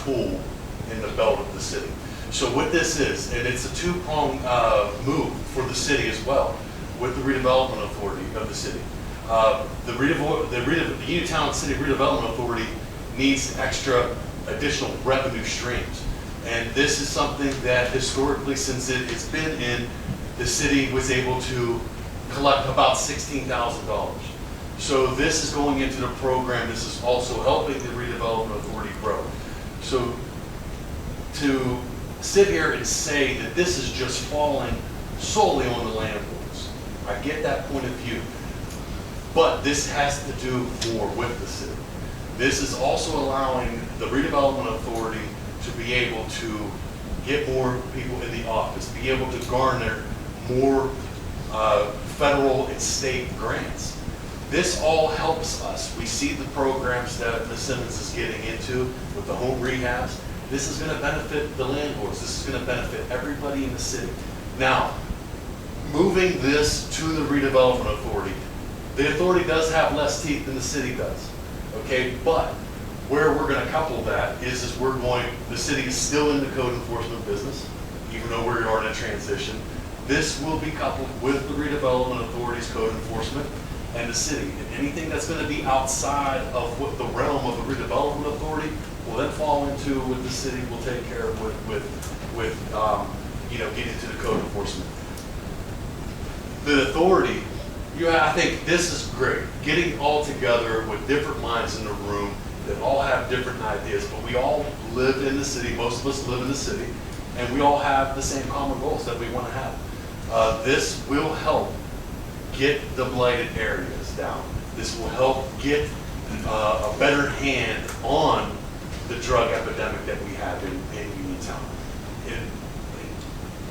tool in the belt of the city. So what this is, and it's a two-pronged move for the city as well, with the redevelopment authority of the city. The Uniontown City Redevelopment Authority needs extra additional revenue streams. And this is something that historically, since it's been in, the city was able to collect about $16,000. So this is going into the program. This is also helping the redevelopment authority grow. So to sit here and say that this is just falling solely on the landlords, I get that point of view. But this has to do more with the city. This is also allowing the redevelopment authority to be able to get more people in the office, be able to garner more federal and state grants. This all helps us. We see the programs that Ms. Simmons is getting into with the home rehabs. This is going to benefit the landlords. This is going to benefit everybody in the city. Now, moving this to the redevelopment authority, the authority does have less teeth than the city does. Okay, but where we're going to couple that is the city is still in the code enforcement business, even though we are in a transition. This will be coupled with the redevelopment authority's code enforcement and the city. And anything that's going to be outside of what the realm of the redevelopment authority will then fall into what the city will take care of with getting to the code enforcement. The authority, I think this is great. Getting all together with different minds in the room that all have different ideas, but we all live in the city. Most of us live in the city, and we all have the same common goals that we want to have. This will help get the blighted areas down. This will help get a better hand on the drug epidemic that we have in Uniontown.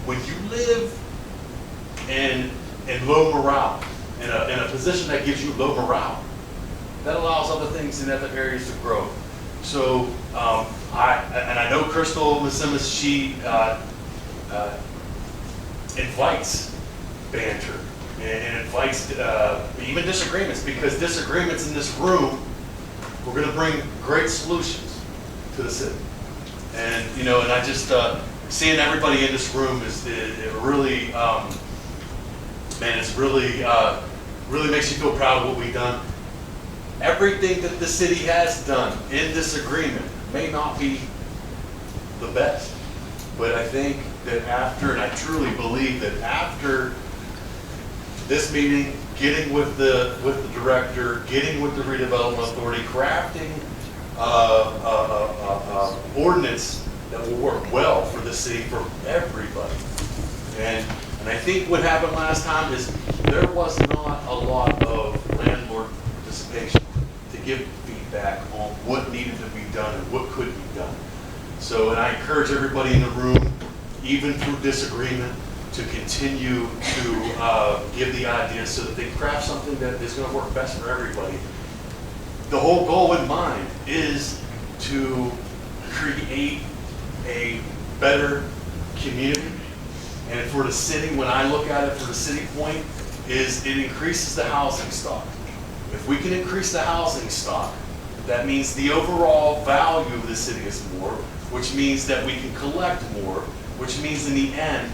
When you live in low morale, in a position that gives you low morale, that allows other things in other areas to grow. So I know Crystal, Ms. Simmons, she invites banter and invites even disagreements, because disagreements in this room, we're going to bring great solutions to the city. And and I just seeing everybody in this room it really, it's really makes you feel proud of what we've done. Everything that the city has done in this agreement may not be the best, but I think that after, and I truly believe that after this meeting, getting with the director, getting with the redevelopment authority, crafting ordinance that will work well for the city, for everybody. And I think what happened last time is there was not a lot of landlord participation to give feedback on what needed to be done and what could be done. So, and I encourage everybody in the room, even through disagreement, to continue to give the ideas so that they craft something that is going to work best for everybody. The whole goal in mind is to create a better community. And for the city, when I look at it for the city point, is it increases the housing stock. If we can increase the housing stock, that means the overall value of the city is more, which means that we can collect more, which means in the end,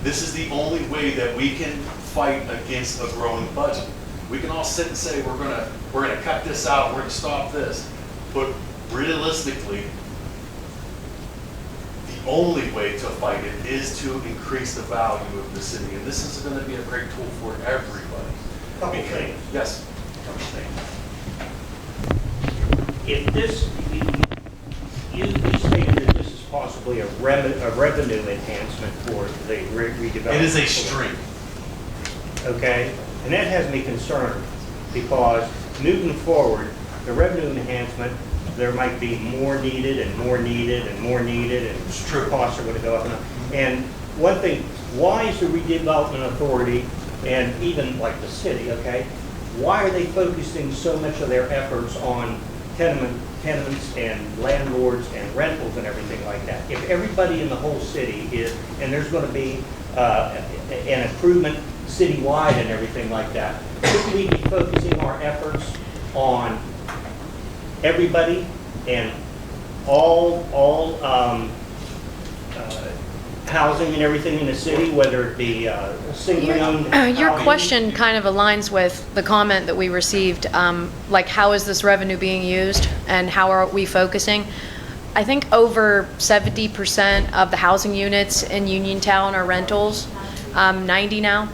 this is the only way that we can fight against a growing budget. We can all sit and say we're gonna cut this out, we're gonna stop this, but realistically, the only way to fight it is to increase the value of the city, and this is going to be a great tool for everybody. Couple things. Yes. Couple things. If this, you stated that this is possibly a revenue enhancement for the redevelopment. It is a stream. Okay, and that has me concerned because moving forward, the revenue enhancement, there might be more needed and more needed and more needed, and costs are going to go up and up. And one thing, why is the redevelopment authority and even like the city, okay, why are they focusing so much of their efforts on tenants and landlords and rentals and everything like that? If everybody in the whole city is, and there's going to be an improvement citywide and everything like that, shouldn't we be focusing our efforts on everybody and all housing and everything in the city, whether it be singly owned? Your question kind of aligns with the comment that we received, like how is this revenue being used and how are we focusing? I think over 70% of the housing units in Uniontown are rentals, 90 now.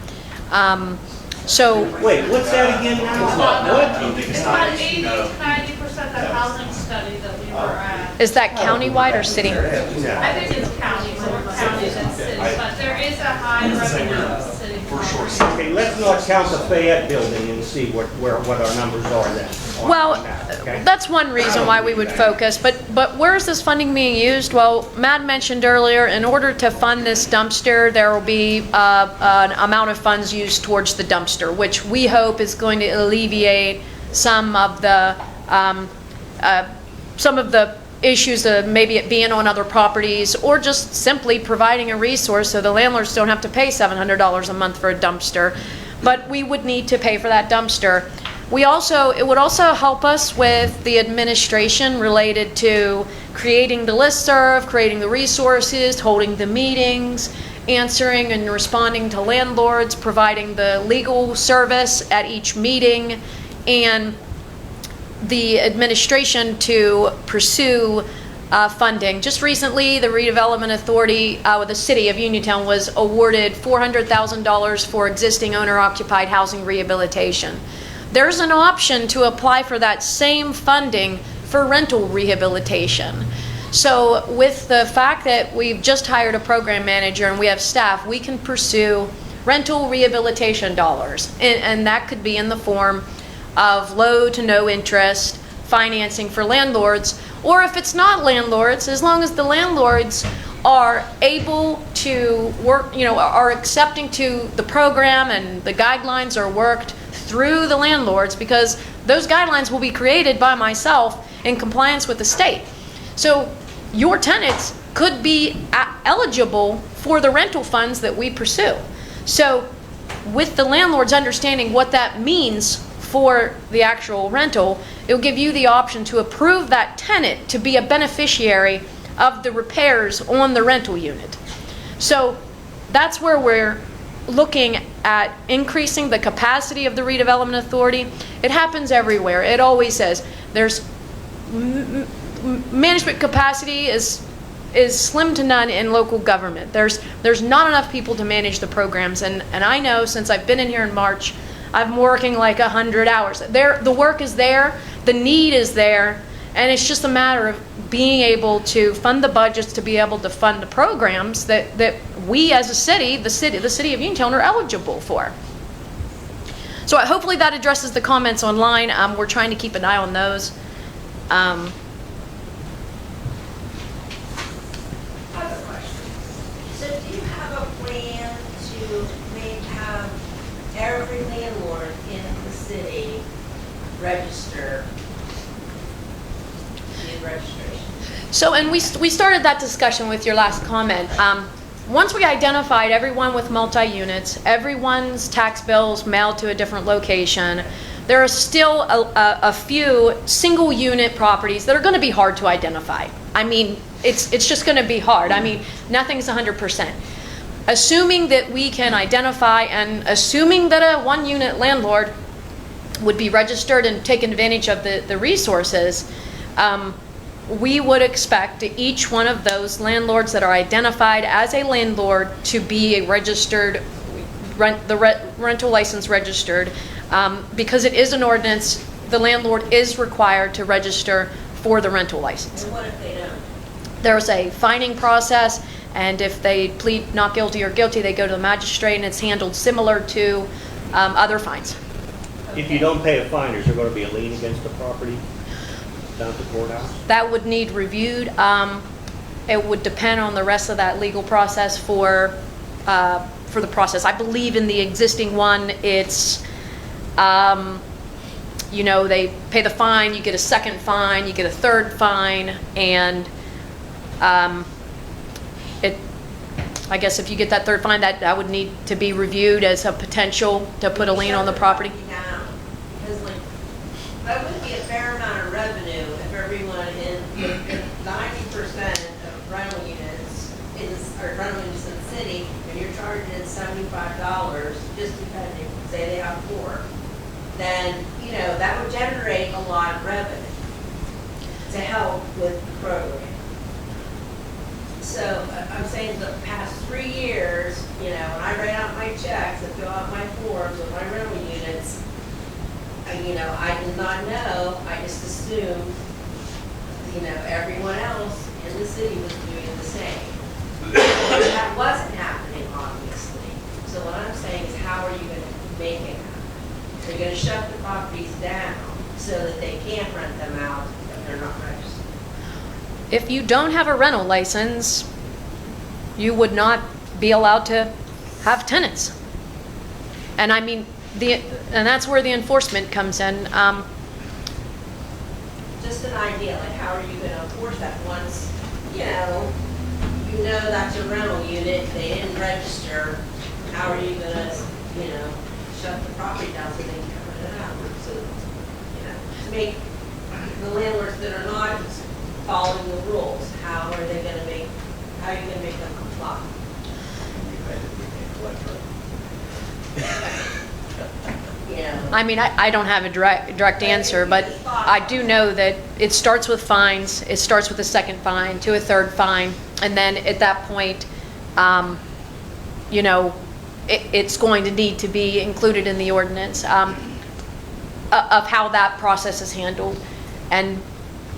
So wait, what's that again now? What? It's about 80 to 90% of housing study that we were at. is that countywide or city? I think it's county, more county than city, but there is a high revenue city. For sure. Okay, let's not count the Fayette building and see what our numbers are then. Well, okay? that's one reason why we would focus, but where is this funding being used? Well, Matt mentioned earlier, in order to fund this dumpster, there will be an amount of funds used towards the dumpster, which we hope is going to alleviate some of the issues of maybe it being on other properties, or just simply providing a resource so the landlords don't have to pay $700 a month for a dumpster. But we would need to pay for that dumpster. It would also help us with the administration related to creating the listserv, creating the resources, holding the meetings, answering and responding to landlords, providing the legal service at each meeting, and the administration to pursue funding. Just recently, the Redevelopment Authority with the City of Uniontown was awarded $400,000 for existing owner-occupied housing rehabilitation. There's an option to apply for that same funding for rental rehabilitation. So with the fact that we've just hired a program manager and we have staff, we can pursue rental rehabilitation dollars. And that could be in the form of low to no interest financing for landlords, or if it's not landlords, as long as the landlords are able to work, are accepting to the program and the guidelines are worked through the landlords, because those guidelines will be created by myself in compliance with the state. So your tenants could be eligible for the rental funds that we pursue. So with the landlords understanding what that means for the actual rental, it will give you the option to approve that tenant to be a beneficiary of the repairs on the rental unit. So that's where we're looking at increasing the capacity of the Redevelopment Authority. It happens everywhere. It always says there's management capacity is slim to none in local government. There's not enough people to manage the programs, and I know since I've been in here in March, I'm working like 100 hours. The work is there, the need is there, and it's just a matter of being able to fund the budgets to be able to fund the programs that we as a city, the city of Uniontown, are eligible for. So hopefully that addresses the comments online. We're trying to keep an eye on those. I have a question. So do you have a plan to have every landlord in the city register the registration. So, and we started that discussion with your last comment. Once we identified everyone with multi-units, everyone's tax bills mailed to a different location, there are still a few single-unit properties that are going to be hard to identify. I mean, it's just going to be hard. I mean, nothing's 100%. Assuming that we can identify and assuming that a one-unit landlord would be registered and take advantage of the resources, we would expect each one of those landlords that are identified as a landlord to be a registered, rental license registered, because it is an ordinance, the landlord is required to register for the rental license. And what if they don't? There's a fining process, and if they plead not guilty or guilty, they go to the magistrate, and it's handled similar to other fines. If you don't pay a fine, is there going to be a lien against the property down at the courthouse? That would need reviewed. It would depend on the rest of that legal process for the process. I believe in the existing one, it's, you know, they pay the fine, you get a second fine, you get a third fine, and I guess if you get that third fine, that would need to be reviewed as a potential to put a lien on the property. Because like, that would be a fair amount of revenue if everyone if 90% of rental units are rental units in the city, and you're charging $75, just depending, say they have 4, then, you know, that would generate a lot of revenue to help with the program. So I'm saying the past 3 years, you know, when I write out my checks and fill out my forms with my rental units, you know, I did not know, I just assumed, you know, everyone else in the city was doing the same. That wasn't happening, obviously. So what I'm saying is, how are you going to make it happen? They're going to shut the properties down so that they can't rent them out if they're not registered. If you don't have a rental license, you would not be allowed to have tenants. And I mean, and that's where the enforcement comes in. Just an idea, like how are you going to enforce that once, you know that's a rental unit, they didn't register, how are you going to, you know, shut the property down so they can rent it out? So, you know, to make the landlords that are not following the rules, how are you going to make them comply? Yeah. I mean, I don't have a direct answer, but I do know that it starts with fines. It starts with a second fine to a third fine, and then at that point, you know, it's going to need to be included in the ordinance of how that process is handled. And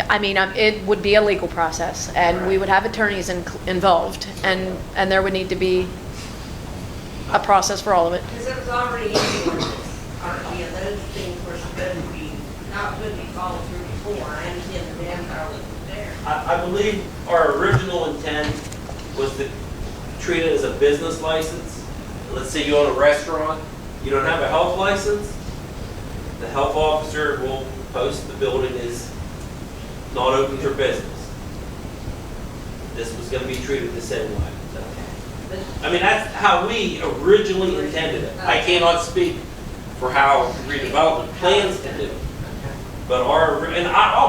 I mean, it would be a legal process, and we would have attorneys involved, and there would need to be a process for all of it. Because it was already in the ordinance. You know, those things were supposed to be, not going to be followed through before. I understand the manpower was there. I believe our original intent was to treat it as a business license. Let's say you own a restaurant, you don't have a health license, the health officer will post the building is not open for business. This was going to be treated the same way. I mean, that's how we originally intended it. I cannot speak for how redevelopment plans to do it. But I'll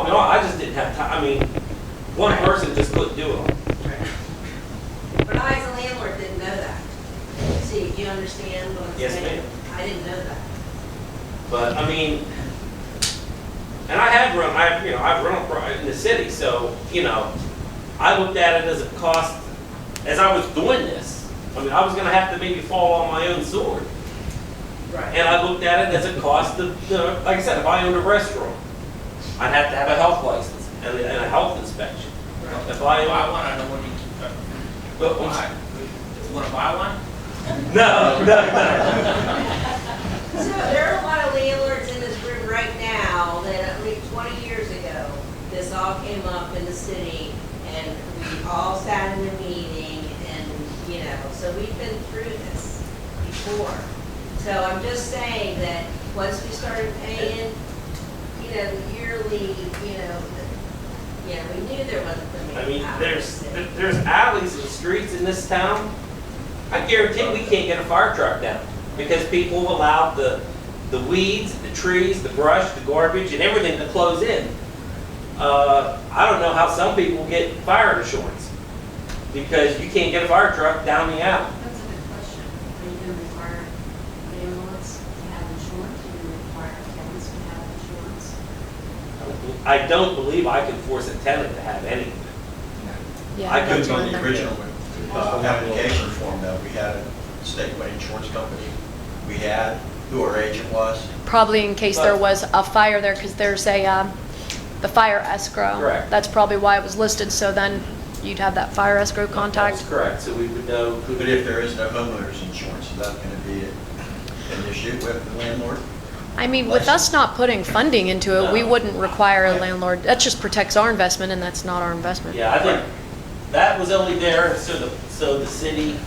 be honest, I just didn't have time. I mean, one person just couldn't do it all. But I, as a landlord, didn't know that. See, do you understand what I'm saying? Yes, ma'am. I didn't know that. But I mean, and I've run in the city, so you know, I looked at it as a cost. As I was doing this, I mean, I was going to have to maybe fall on my own sword. Right. And I looked at it as a cost of, you know, like I said, if I owned a restaurant, I'd have to have a health license and a health inspection. Right. If I want to know what you want to buy one? No. So there are a lot of landlords in this room right now that at least 20 years ago, this all came up in the city, and we all sat in a meeting, and you know, so we've been through this before. So I'm just saying that once we started paying, you know, the yearly, you know, Yeah, we knew there wasn't going to be. I mean, power. there's alleys and streets in this town. I guarantee we can't get a fire truck down because people have allowed the weeds, the trees, the brush, the garbage, and everything to close in. I don't know how some people get fire insurance because you can't get a fire truck down the alley. That's a good question. Are you going to require landlords to have insurance? Are you going to require tenants to have insurance? I don't believe I can force a tenant to have anything. Yeah, I Couldn't couldn't on the original application form though, we had a statewide insurance company, we had who our agent was. Probably in case there was a fire there, because there's the fire escrow. Correct. That's probably why it was listed, so then you'd have that fire escrow contact. That's correct, so we would know who. But if there is no homeowner's insurance, is that going to be an issue with the landlord? I mean, with us not putting funding into it, we wouldn't require a landlord. That just protects our investment, and that's not our investment. Yeah, I think that was only there so the city,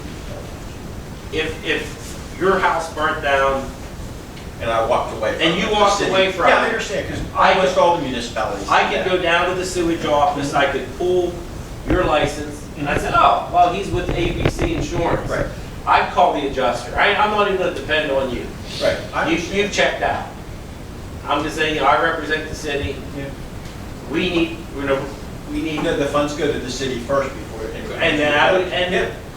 if your house burnt down. And I walked away from it. And you walked away from it. Yeah, I understand, because almost all the municipalities. I could go down to the sewage office, I could pull your license, and I said, oh, well, he's with ABC Insurance. Right. I'd call the adjuster. I'm not even gonna depend on you. Right. You've checked out. I'm just saying, I represent the city. Yeah. We need. The funds go to the city first before.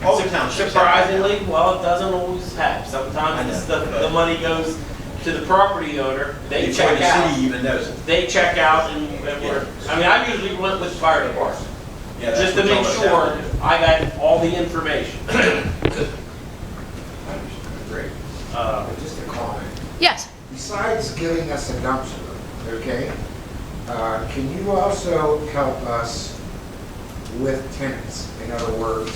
All the townships. Surprisingly, well, it doesn't always have. Sometimes the money goes to the property owner. They Before check out. the city even knows it. They check out and we're. I mean, I usually went with the fire department. Yeah, that's Just to what make y'all must sure have to do. I got all the information. Great. Just a comment. Yes. Besides giving us a dumpster, okay, can you also help us with tenants? In other words,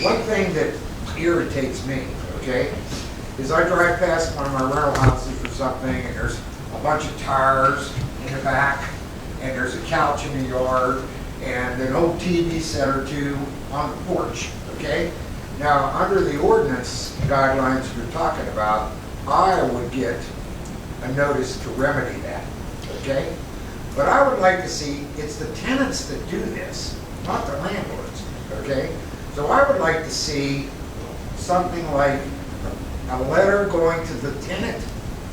one thing that irritates me, okay, is I drive past one of my rental houses or something, and there's a bunch of tires in the back, and there's a couch in the yard, and an old TV set or two on the porch, okay? Now, under the ordinance guidelines you're talking about, I would get a notice to remedy that, okay? But I would like to see, it's the tenants that do this, not the landlords, okay? So I would like to see something like a letter going to the tenant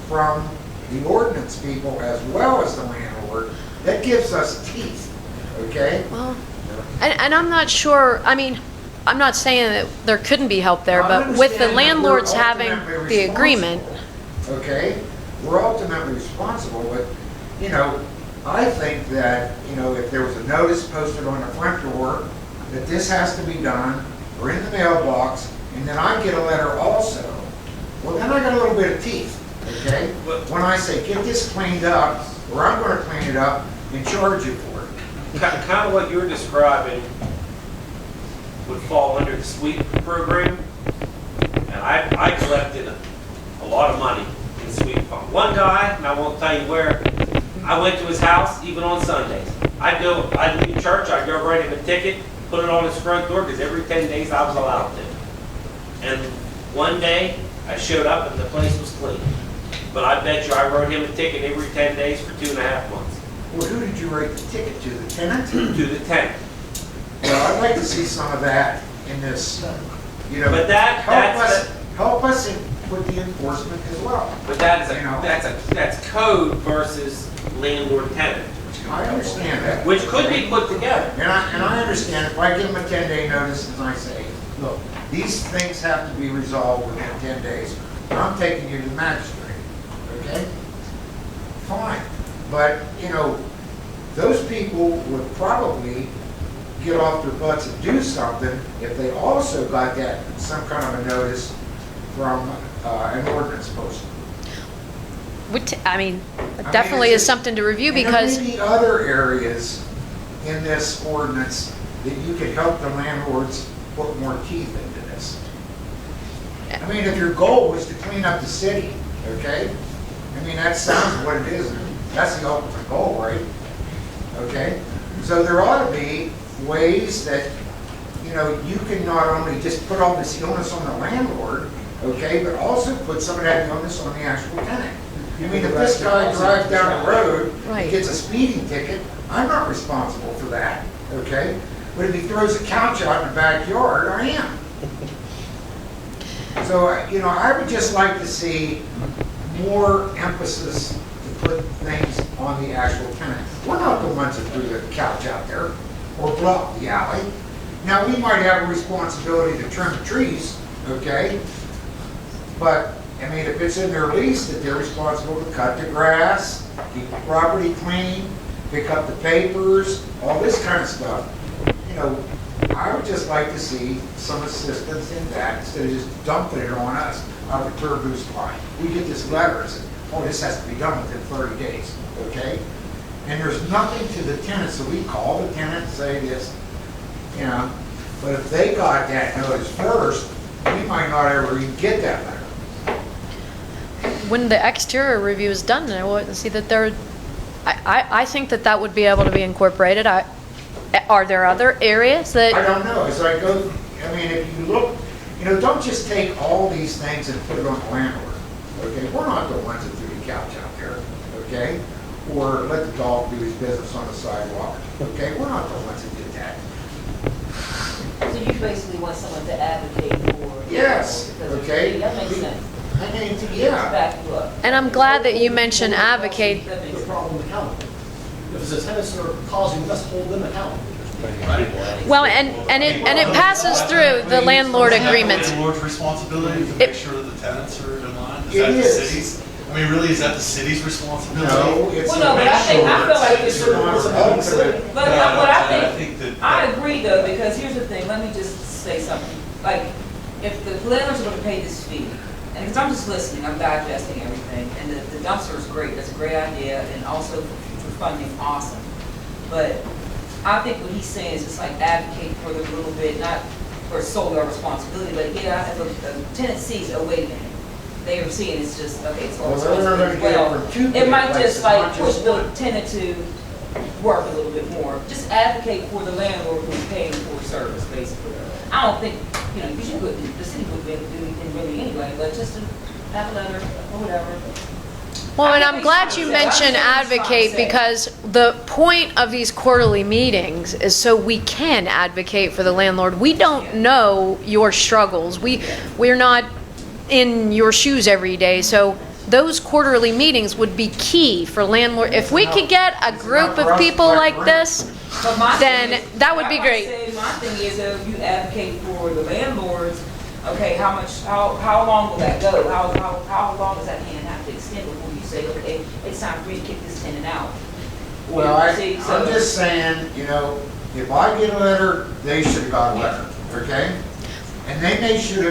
from the ordinance people as well as the landlord that gives us teeth, okay? Well, and I'm not sure, I mean, I'm not saying that there couldn't be help there, I but with the understand that landlords we're having ultimately the agreement. Okay? We're ultimately responsible, but, you know, I think that, you know, if there was a notice posted on the front door that this has to be done, or in the mailbox, and then I get a letter also, well, then I got a little bit of teeth, okay? When I say, get this cleaned up, or I'm gonna clean it up and charge you for it. Kind of what you're describing would fall under the sweep program. And I collected a lot of money in sweep fund. One guy, and I won't tell you where, I went to his house even on Sundays. I'd leave church, I'd go write him a ticket, put it on his front door, because every 10 days I was allowed to. And one day, I showed up and the place was clean. But I bet you I wrote him a ticket every 10 days for 2.5 months. Well, who did you write the ticket to, the tenant? To the tenant. Well, I'd like to see some of that in this, you know. But help us with the enforcement as well. But that's code versus landlord tenant. I understand that. Which could be put together. And I understand, if I give them a 10-day notice and I say, look, these things have to be resolved within 10 days, I'm taking you to the magistrate, okay? Fine. But, you know, those people would probably get off their butts and do something if they also got that, some kind of a notice from an ordinance posting. I mean, it definitely is something to review because. There may be other areas in this ordinance that you could help the landlords put more teeth into this. I mean, if your goal was to clean up the city, okay? I mean, that sounds what it is. That's the ultimate goal, right? Okay? So there ought to be ways that, you know, you can not only just put all this onus on the landlord, okay, but also put some of that onus on the actual tenant. I mean, if this guy drives down the road Right. and gets a speeding ticket, I'm not responsible for that, okay? But if he throws a couch out in the backyard, I am. So, you know, I would just like to see more emphasis to put things on the actual tenant. We're not the ones that threw the couch out there or blocked the alley. Now, we might have a responsibility to trim the trees, okay? But, I mean, if it's in their lease that they're responsible to cut the grass, keep the property clean, pick up the papers, all this kind of stuff, you know, I would just like to see some assistance in that instead of just dumping it on us out of the clear blue sky. We get this letter and say, oh, this has to be done within 30 days, okay? And there's nothing to the tenants, so we call the tenant and say this, you know, but if they got that notice first, we might not ever even get that letter. When the exterior review is done, I will see that there, I think that that would be able to be incorporated. Are there other areas that? I don't know, as I go, I mean, if you look, you know, don't just take all these things and put it on the landlord, okay? We're not the ones that threw the couch out there, okay? Or let the dog do his business on the sidewalk, okay? We're not the ones that did that. So you basically want someone to advocate for? Yes, okay? That makes sense. I mean, To yeah. back you up. And I'm glad that you mentioned advocate. That makes The sense. problem accountable. If it's the tenants that are causing, let's hold them accountable. Well, and it passes through the landlord agreement. Is that the landlord's responsibility to make sure that the tenants are in line? Is It that the is. city's? I mean, really, is that the city's responsibility? No, it's. Well, no, but I feel like it's It's responsibility. But No, what I I think, think that- I agree though, because here's the thing, let me just say something. Like, if the landlords are gonna pay this fee, and because I'm just listening, I'm digesting everything, and the dumpster is great, that's a great idea, and also for future funding, awesome. But I think what he's saying is just like advocate for them a little bit, not for solely our responsibility, but yeah, if a tenant sees, oh, wait a minute, they are seeing it's just, okay, it's our Well, they're not responsibility. gonna get it Well, from two it might people, just it's like not push just the one. tenant to work a little bit more. Just advocate for the landlord who's paying for service, basically. I don't think, you know, you should, the city wouldn't be able to do anything really anyway, but just to have a letter or whatever. Well, and I'm glad you mentioned advocate, because the point of these quarterly meetings is so we can advocate for the landlord. We don't know your struggles. We're not in your shoes every day, so those quarterly meetings would be key for landlord. If we could get a group of people like this, But my then thing is- that would be I might great. say my thing is, if you advocate for the landlords, okay, how long will that go? How long does that hand have to extend before you say, okay, it's time for me to kick this tenant out? Well, See, I'm so- just saying, you know, if I get a letter, they should have got a letter, okay? And they may should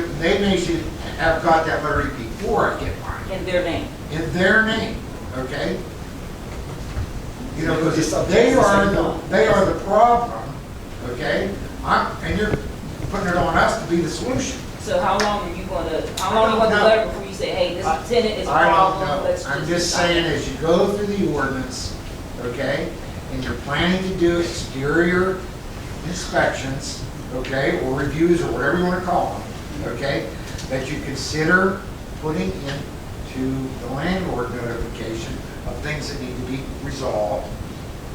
have got that letter before I get mine, In their name. in their name, okay? You know, because they are the problem, okay? And you're putting it on us to be the solution. So how long are you how long do you want the know. letter before you say, hey, this tenant is a I don't problem, know. let's I'm just just decide. saying, as you go through the ordinance, okay, and you're planning to do exterior inspections, okay, or reviews, or whatever you want to call them, okay, that you consider putting into the landlord notification of things that need to be resolved.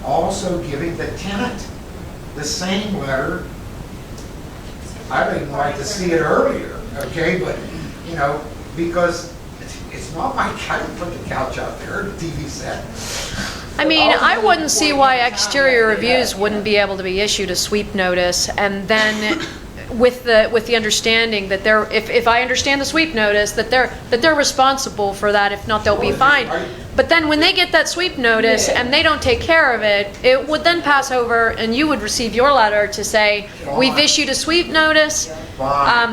Also giving the tenant the same letter. I'd even like to see it earlier, okay, but, you know, because it's not my, I didn't put the couch out there, the TV set. I mean, I wouldn't see why exterior reviews wouldn't be able to be issued a sweep notice, and then with the understanding that they're, if I understand the sweep notice, that they're responsible for that. If not, they'll be fined. But then when they get that sweep notice and they don't take care of it, it would then pass over, and you would receive your letter to say, we've issued a sweep notice.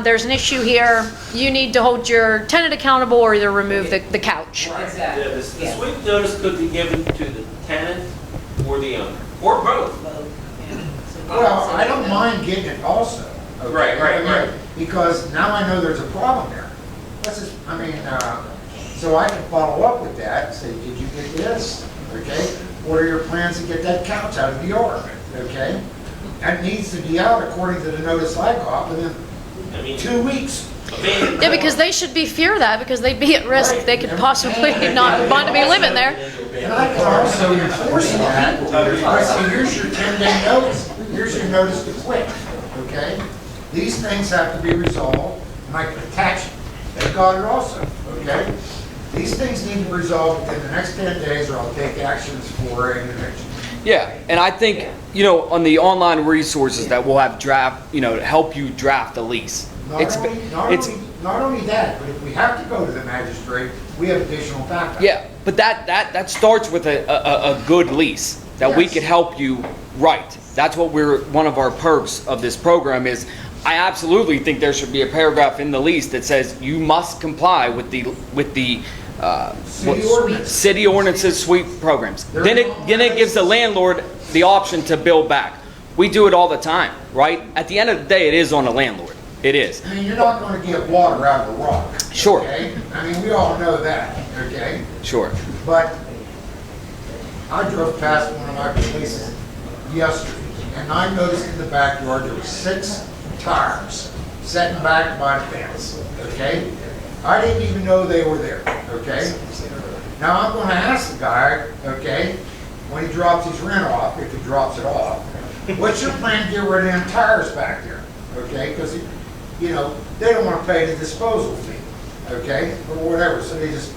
There's an issue here. You need to hold your tenant accountable or either remove the couch. Exactly. The sweep notice could be given to the tenant or the owner, or both. Well, I don't mind getting it also. okay? Right. Because now I know there's a problem there. So I can follow up with that and say, did you get this? Okay? What are your plans to get that couch out of the yard? Okay? That needs to be out according to the notice I got within I mean, 2 weeks. Yeah, because they should be fear that, because they'd be at risk. They could possibly not want to be living there. And I can also enforce that. I say, here's your 10-day notice. Here's your notice to quit, okay? These things have to be resolved, and I can attach, they've got it also, okay? These things need to be resolved within the next 10 days, or I'll take actions for an eviction. Yeah, and I think, you know, on the online resources that we'll have draft, you know, to help you draft the lease. Not only that, but if we have to go to the magistrate, we have additional backup. Yeah, but that starts with a good lease that we could help you write. That's what one of our perks of this program is. I absolutely think there should be a paragraph in the lease that says you must comply with the city ordinances, sweep programs. Then it gives the landlord the option to build back. We do it all the time, right? At the end of the day, it is on the landlord. It is. I mean, you're not going to get water out of a rock. Sure. Okay? I mean, we all know that, okay? Sure. But I drove past one of my places yesterday, and I noticed in the backyard there were 6 tires setting back by the fence, okay? I didn't even know they were there, okay? Now I'm going to ask the guy, okay, when he drops his rent off, if he drops it off, what's your plan to get rid of them tires back there, okay? Because, you know, they don't want to pay the disposal fee, okay, or whatever, so they just,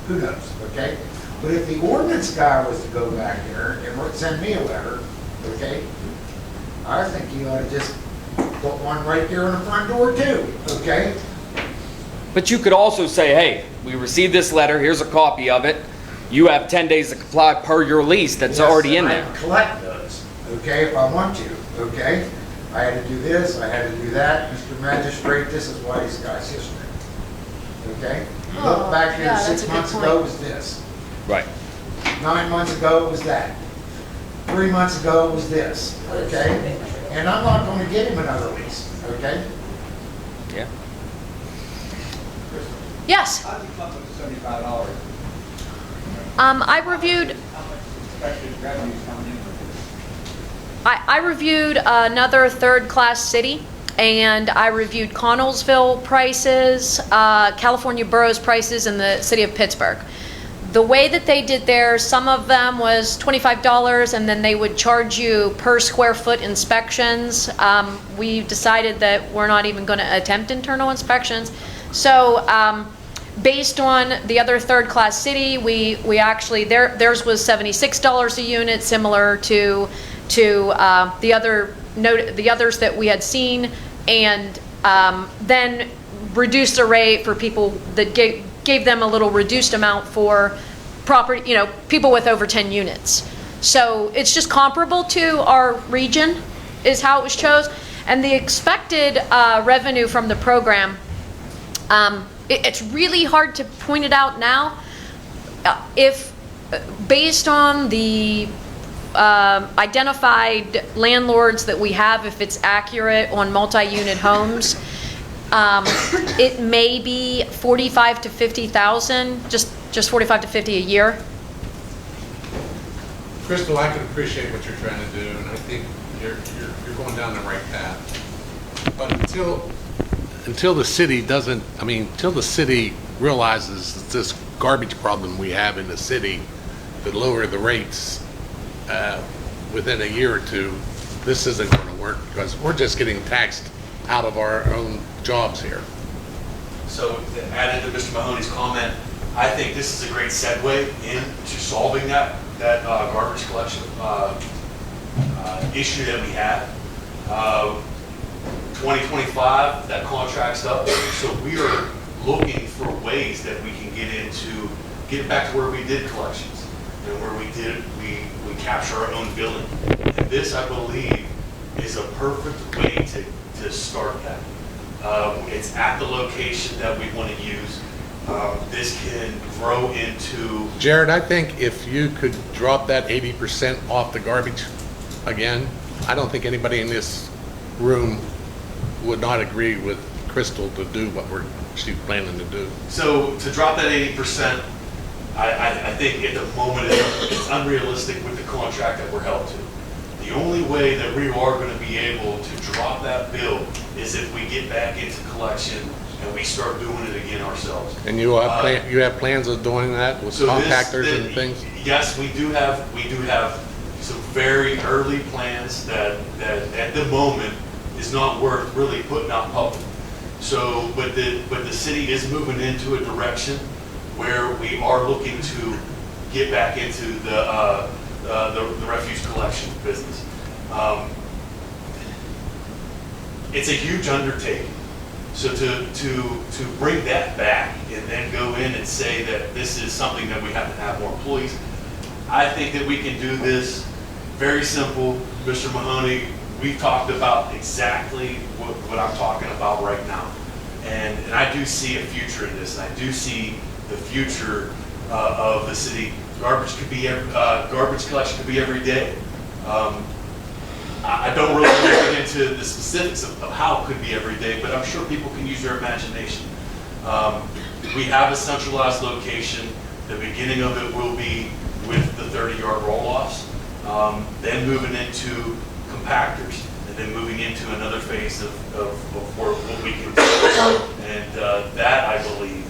who knows, okay? But if the ordinance guy was to go back there and send me a letter, okay, I think he ought to just put one right there on the front door too, okay? But you could also say, hey, we received this letter, here's a copy of it. You have 10 days to comply per your lease that's already in there. I can collect those, okay, if I want to, okay? I had to do this, I had to do that. Mr. Magistrate, this is why this guy's history, okay? Look back here, 6 months ago was this. Right. 9 months ago was that. 3 months ago was this, okay? And I'm not going to get him another lease, okay? Yeah. Yes. How did you come up with $75? I reviewed. Expected revenues coming in. I reviewed another third-class city, and I reviewed Connellsville prices, California boroughs prices, and the city of Pittsburgh. The way that they did theirs, some of them was $25, and then they would charge you per square foot inspections. We decided that we're not even going to attempt internal inspections. So based on the other third-class city, we actually, theirs was $76 a unit, similar to the others that we had seen, and then reduced the rate for people that gave them a little reduced amount for property, people with over 10 units. So it's just comparable to our region is how it was chose. And the expected revenue from the program, it's really hard to point it out now. If based on the identified landlords that we have, if it's accurate on multi-unit homes, it may be 45 to 50,000, just 45 to 50 a year. Crystal, I can appreciate what you're trying to do, and I think you're going down the right path. But until the city doesn't, until the city realizes that this garbage problem we have in the city, that lower the rates within a year or two, this isn't going to work, because we're just getting taxed out of our own jobs here. So, added to Mr. Mahoney's comment, I think this is a great segue into solving that garbage collection issue that we have. 2025, that contract's up, so we are looking for ways that we can get back to where we did collections and where we capture our own billing. And this, I believe, is a perfect way to start that. It's at the location that we want to use. This can grow into... Jared, I think if you could drop that 80% off the garbage again, I don't think anybody in this room would not agree with Crystal to do what she's planning to do. So to drop that 80%, I think at the moment it's unrealistic with the contract that we're held to. The only way that we are going to be able to drop that bill is if we get back into collection and we start doing it again ourselves. And you have plans of doing that with compactors and things? Yes, we do have some very early plans that at the moment is not worth really putting out public. So, but the city is moving into a direction where we are looking to get back into the refuse collection business. It's a huge undertaking. So to bring that back and then go in and say that this is something that we have to have more employees, I think that we can do this very simple. Mr. Mahoney, we've talked about exactly what I'm talking about right now. And I do see a future in this. And I do see the future of the city. Garbage collection could be every day. I don't really want to get into the specifics of how it could be every day, but I'm sure people can use their imagination. We have a centralized location. The beginning of it will be with the 30-yard roll-offs, then moving into compactors, and then moving into another phase of what we can do. And that, I believe,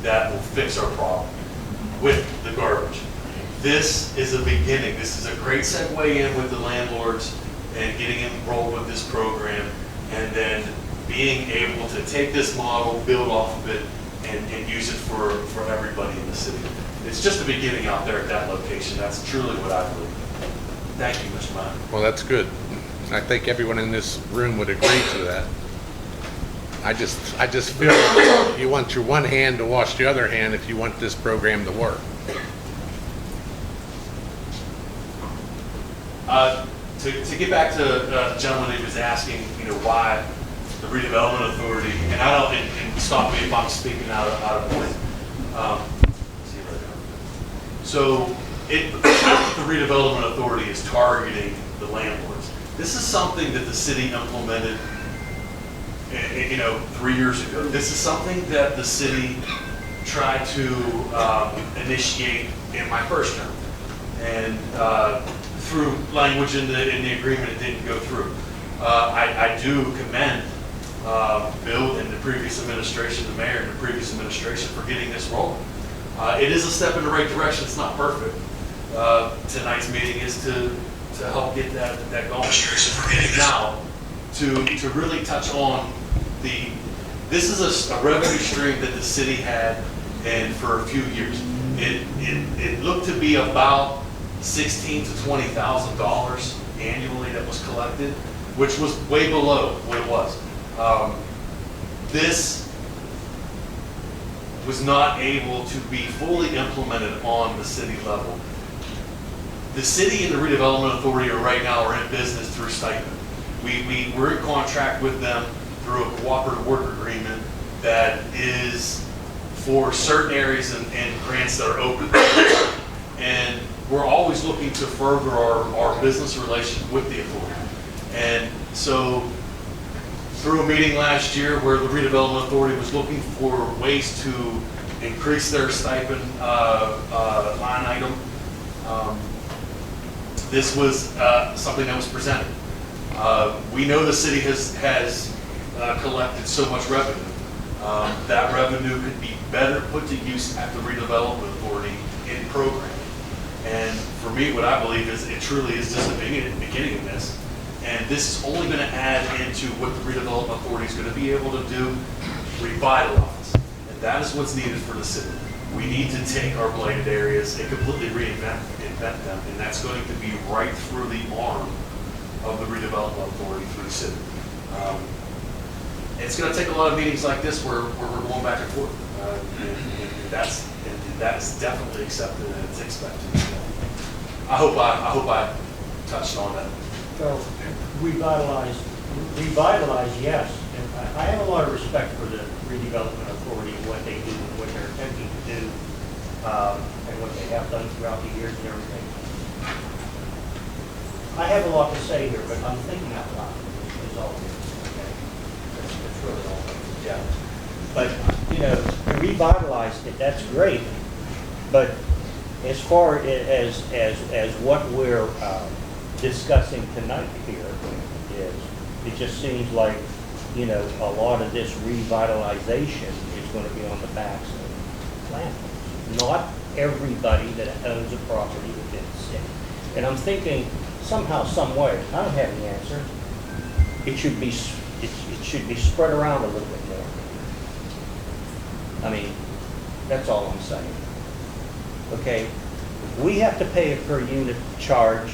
that will fix our problem with the garbage. This is a beginning. This is a great segue in with the landlords and getting enrolled with this program, and then being able to take this model, build off of it, and use it for everybody in the city. It's just the beginning out there at that location. That's truly what I believe. Thank you, Mr. Meyer. Well, that's good. I think everyone in this room would agree to that. I just feel you want your one hand to wash the other hand if you want this program to work. To get back to the gentleman who was asking, why the redevelopment authority, and I don't, and stop me if I'm speaking out of point. So the redevelopment authority is targeting the landlords. This is something that the city implemented, 3 years ago. This is something that the city tried to initiate in my first term, and through language in the agreement, it didn't go through. I do commend Bill and the previous administration, the mayor and the previous administration, for getting this rolling. It is a step in the right direction. It's not perfect. Tonight's meeting is to help get that going. Now, to really touch on this is a revenue stream that the city had, and for a few years, it looked to be about $16,000 to $20,000 annually that was collected, which was way below what it was. This was not able to be fully implemented on the city level. The city and the redevelopment authority right now are in business through stipend. We're in contract with them through a cooperative work agreement that is for certain areas and grants that are open. And we're always looking to further our business relations with the authority. And so through a meeting last year where the redevelopment authority was looking for ways to increase their stipend line item, this was something that was presented. We know the city has collected so much revenue. That revenue could be better put to use at the redevelopment authority in programming. And for me, what I believe is it truly is just the beginning of this. And this is only going to add into what the redevelopment authority is going to be able to do, revitalize. And that is what's needed for the city. We need to take our blighted areas and completely reinvent them. And that's going to be right through the arm of the redevelopment authority through the city. It's going to take a lot of meetings like this where we're going back and forth. And that's definitely accepted and it's expected. I hope I touched on that. So revitalize, yes. And I have a lot of respect for the redevelopment authority and what they do and what they're attempting to do, and what they have done throughout the years and everything. I have a lot to say here, but I'm thinking out loud. Is all it is, okay? That's really all it is. Yeah. But to revitalize it, that's great. But as far as what we're discussing tonight here is, it just seems like you know, a lot of this revitalization is going to be on the backs of landlords. Not everybody that owns a property within the city. And I'm thinking somehow, some way, I don't have the answer. It should be spread around a little bit more. I mean, that's all I'm saying. Okay, we have to pay a per unit charge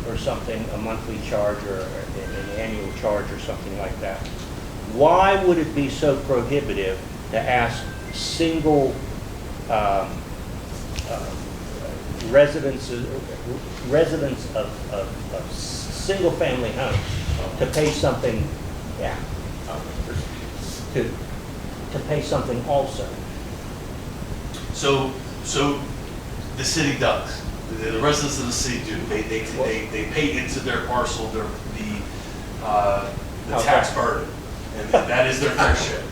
or something, a monthly charge or an annual charge or something like that. Why would it be so prohibitive to ask single residents of single-family homes to pay something, to pay something also? So the city does. The residents of the city do. They pay into their parcel the tax burden, and that is their fair share.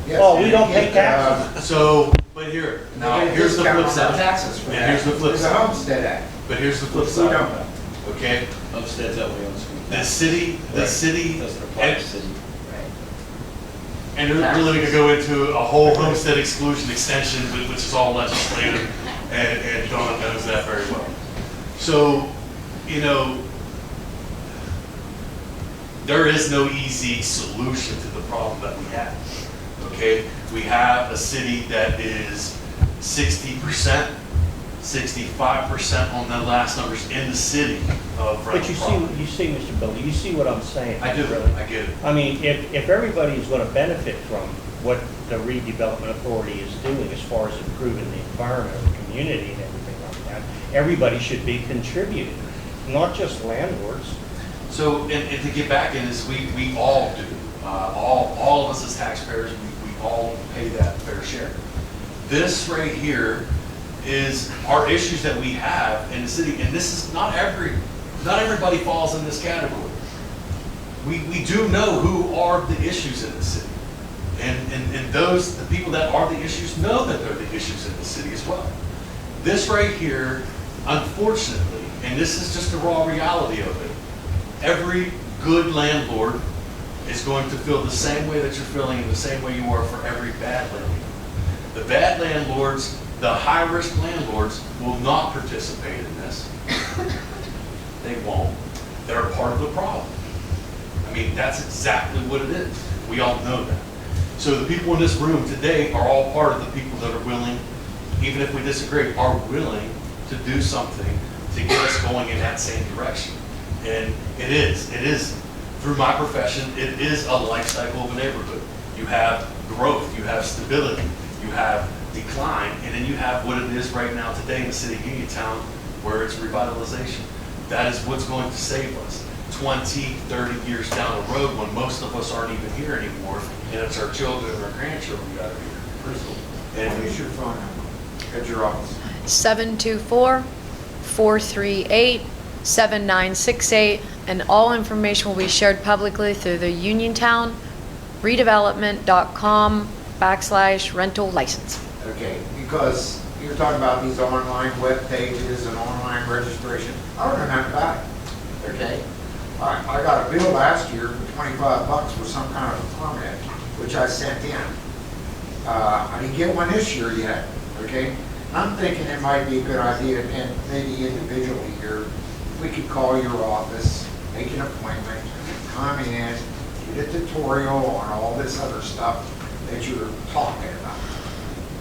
Yes, oh, we don't pay taxes. So, but here's the flip side. Taxes for and that. here's the flip There's side. a homestead act. But here's the flip We side. don't. Okay. Homestead's that way on the screen. The city, Doesn't apply to the city. and they're really going to go into a whole homestead exclusion extension, which is all legislative, and Dawn knows that very well. So, you know, there is no easy solution to the problem that we have. Okay, we have a city that is 60%, 65% on the last numbers in the city of rental But property. you see, Mr. Billy, you see what I'm saying? I do, really? I get it. I mean, if everybody is going to benefit from what the redevelopment authority is doing as far as improving the environment of the community and everything like that, everybody should be contributing, not just landlords. So, and to get back in this, we all do. All of us as taxpayers, we all pay that fair share. This right here is our issues that we have in the city, and this is not everybody falls in this category. We do know who are the issues in the city. And the people that are the issues know that they're the issues in the city as well. This right here, unfortunately, and this is just the raw reality of it, every good landlord is going to feel the same way that you're feeling and the same way you are for every bad landlord. The bad landlords, the high-risk landlords, will not participate in this. They won't. They're part of the problem. I mean, that's exactly what it is. We all know that. So the people in this room today are all part of the people that are willing, even if we disagree, are willing to do something to get us going in that same direction. And it is through my profession, it is a life cycle of a neighborhood. You have growth, you have stability, you have decline, and then you have what it is right now today in the city of Uniontown, where it's revitalization. That is what's going to save us 20, 30 years down the road when most of us aren't even here anymore, and it's our children and our grandchildren that are here. And who's your phone number at your office? 724-438-7968, and all information will be shared publicly through the Uniontown Redevelopment.com/rental license. Okay, because you're talking about these online web pages and online registration. I don't know nothing about it, okay? I got a bill last year for $25 for some kind of a permit, which I sent in. I didn't get one this year yet, okay? I'm thinking it might be a good idea, and maybe individually here, we could call your office, make an appointment, come in, get a tutorial on all this other stuff that you're talking about.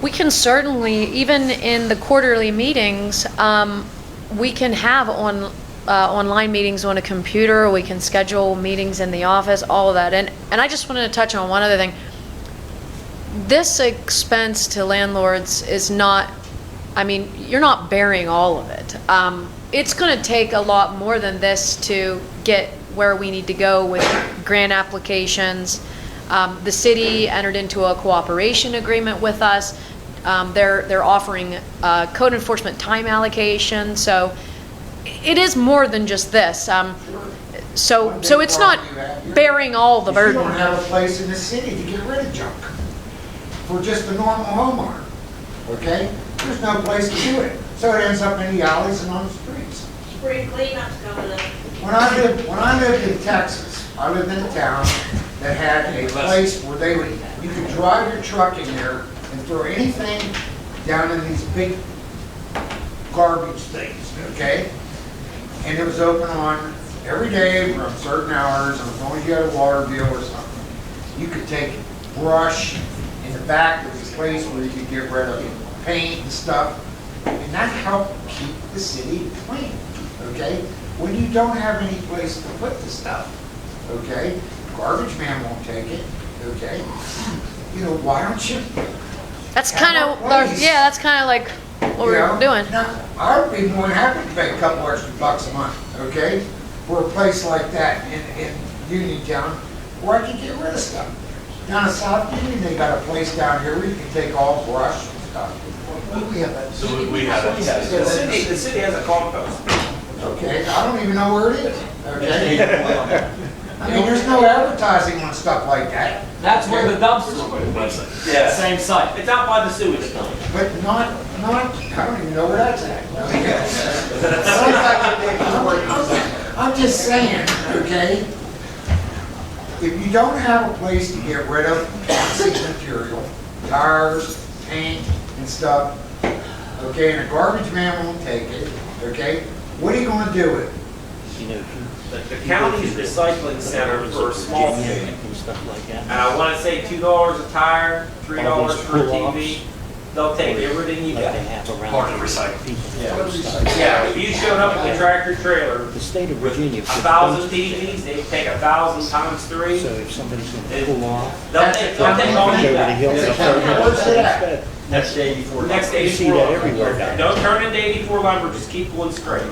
We can certainly, even in the quarterly meetings, we can have online meetings on a computer. We can schedule meetings in the office, all of that. And I just wanted to touch on one other thing. This expense to landlords is not, I mean, you're not bearing all of it. It's going to take a lot more than this to get where we need to go with grant applications. The city entered into a cooperation agreement with us. They're offering code enforcement time allocation. So it is more than just this. So it's not bearing all the burden. You don't have a place in the city to get rid of junk for just a normal homeowner, okay? There's no place to do it. So it ends up in the alleys and on the streets. Spring cleanup's coming up. When I lived in Texas, I lived in a town that that had a place where you could drive your truck in there and throw anything down in these big garbage things, okay? And it was open on every day from certain hours, and as long as you had a water bill or something. You could take brush in the back, there was a place where you could get rid of paint and stuff, and that helped keep the city clean, okay? When you don't have any place to put the stuff, okay? Garbage man won't take it, okay? You know, why don't you? That's kind of, yeah, that's kind of like what we're doing. Now, I would be more than happy to pay a couple extra bucks a month, okay? For a place like that in Uniontown, where I can get rid of stuff. Down in South Union, they got a place down here where you can take all brush and stuff. We have that. So we have that. The city has a compost. Okay, I don't even know where it is, okay? I mean, there's no advertising on stuff like that. That's where the dumpsters are. Yeah. Same site. It's out by the sewage plant. But not, I don't even know where that's at. I'm just saying, okay? If you don't have a place to get rid of toxic material, tires, paint, and stuff, okay, and a garbage man won't take it, okay, what are you gonna do with it? The county's recycling center for small things. And I want to say $2 a tire, $3 for a TV. They'll take everything you got. Part of the recycling. Yeah, if you showed up with a tractor trailer The state of Virginia. 1,000 TVs, they take 1,000 times 3. So if somebody's gonna pull off. They'll take all you got. Where's it at? Next to 84. Next to You see 84 that lumber. everywhere down there. Don't turn into 84 lumber, just keep going straight.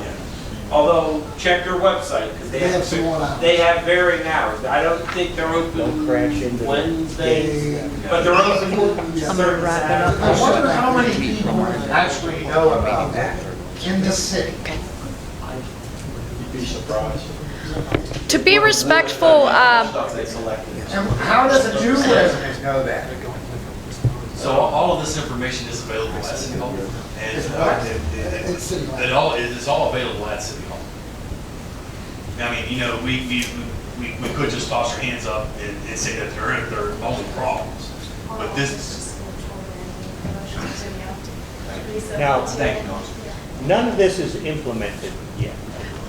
Although, check their website, because They have some more hours. they have varying hours. I don't think they're Don't open crash into the Wednesdays, but they're open certain Saturdays. I wonder how many people actually know about that in the city. You'd be surprised. To be respectful, Stuff they selected. And how does a new resident know that? So all of this information is available at City Hall. And It's City Hall. it is all available at City Hall. I mean, you know, we could just toss our hands up and say that there are only problems. But this is. Now, none of this is implemented yet.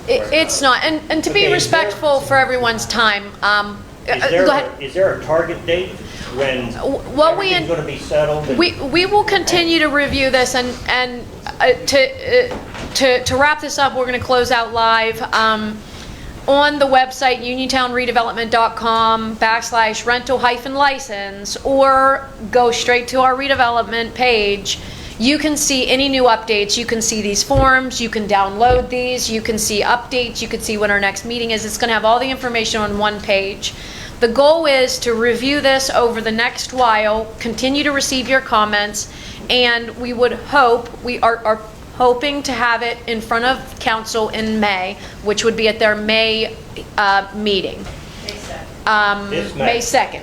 it's not, and to be Okay, respectful for everyone's time, go ahead. Is there a target date when What we everything's going to be settled? and- We will continue to review this, and to wrap this up, we're going to close out live. On the website, uniontownredevelopment.com/rental-license, or go straight to our redevelopment page. You can see any new updates. You can see these forms. You can download these. You can see updates. You can see when our next meeting is. It's going to have all the information on one page. The goal is to review this over the next while, continue to receive your comments, and we would hope, we are hoping to have it in front of council in May, which would be at their May meeting. This May 2nd.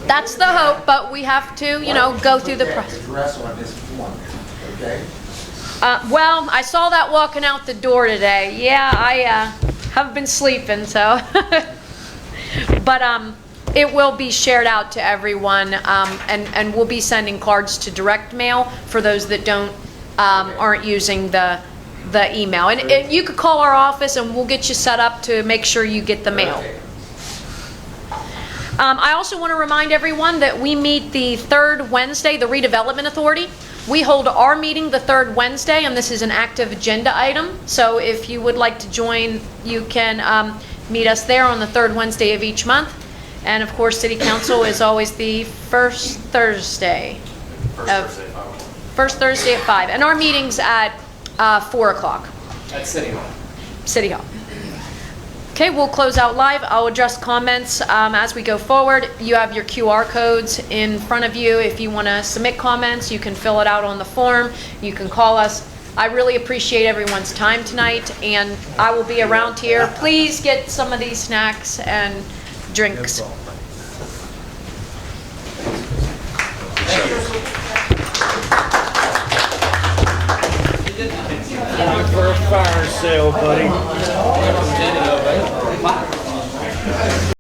That's the hope, but we have to, go through the process. Address on this form, okay? Well, I saw that walking out the door today. Yeah, I have been sleeping, so. But it will be shared out to everyone, and we'll be sending cards to direct mail for those that aren't using the email. And you could call our office, and we'll get you set up to make sure you get the mail. I also want to remind everyone that we meet the third Wednesday, the Redevelopment Authority. We hold our meeting the third Wednesday, and this is an active agenda item. So if you would like to join, you can meet us there on the third Wednesday of each month. And of course, City Council is always the first Thursday. First Thursday at 5. And our meeting's at 4 o'clock. At City Hall. City Hall. Okay, we'll close out live. I'll address comments as we go forward. You have your QR codes in front of you. If you want to submit comments, you can fill it out on the form. You can call us. I really appreciate everyone's time tonight, and I will be around here. Please get some of these snacks and drinks. For a fire sale, buddy.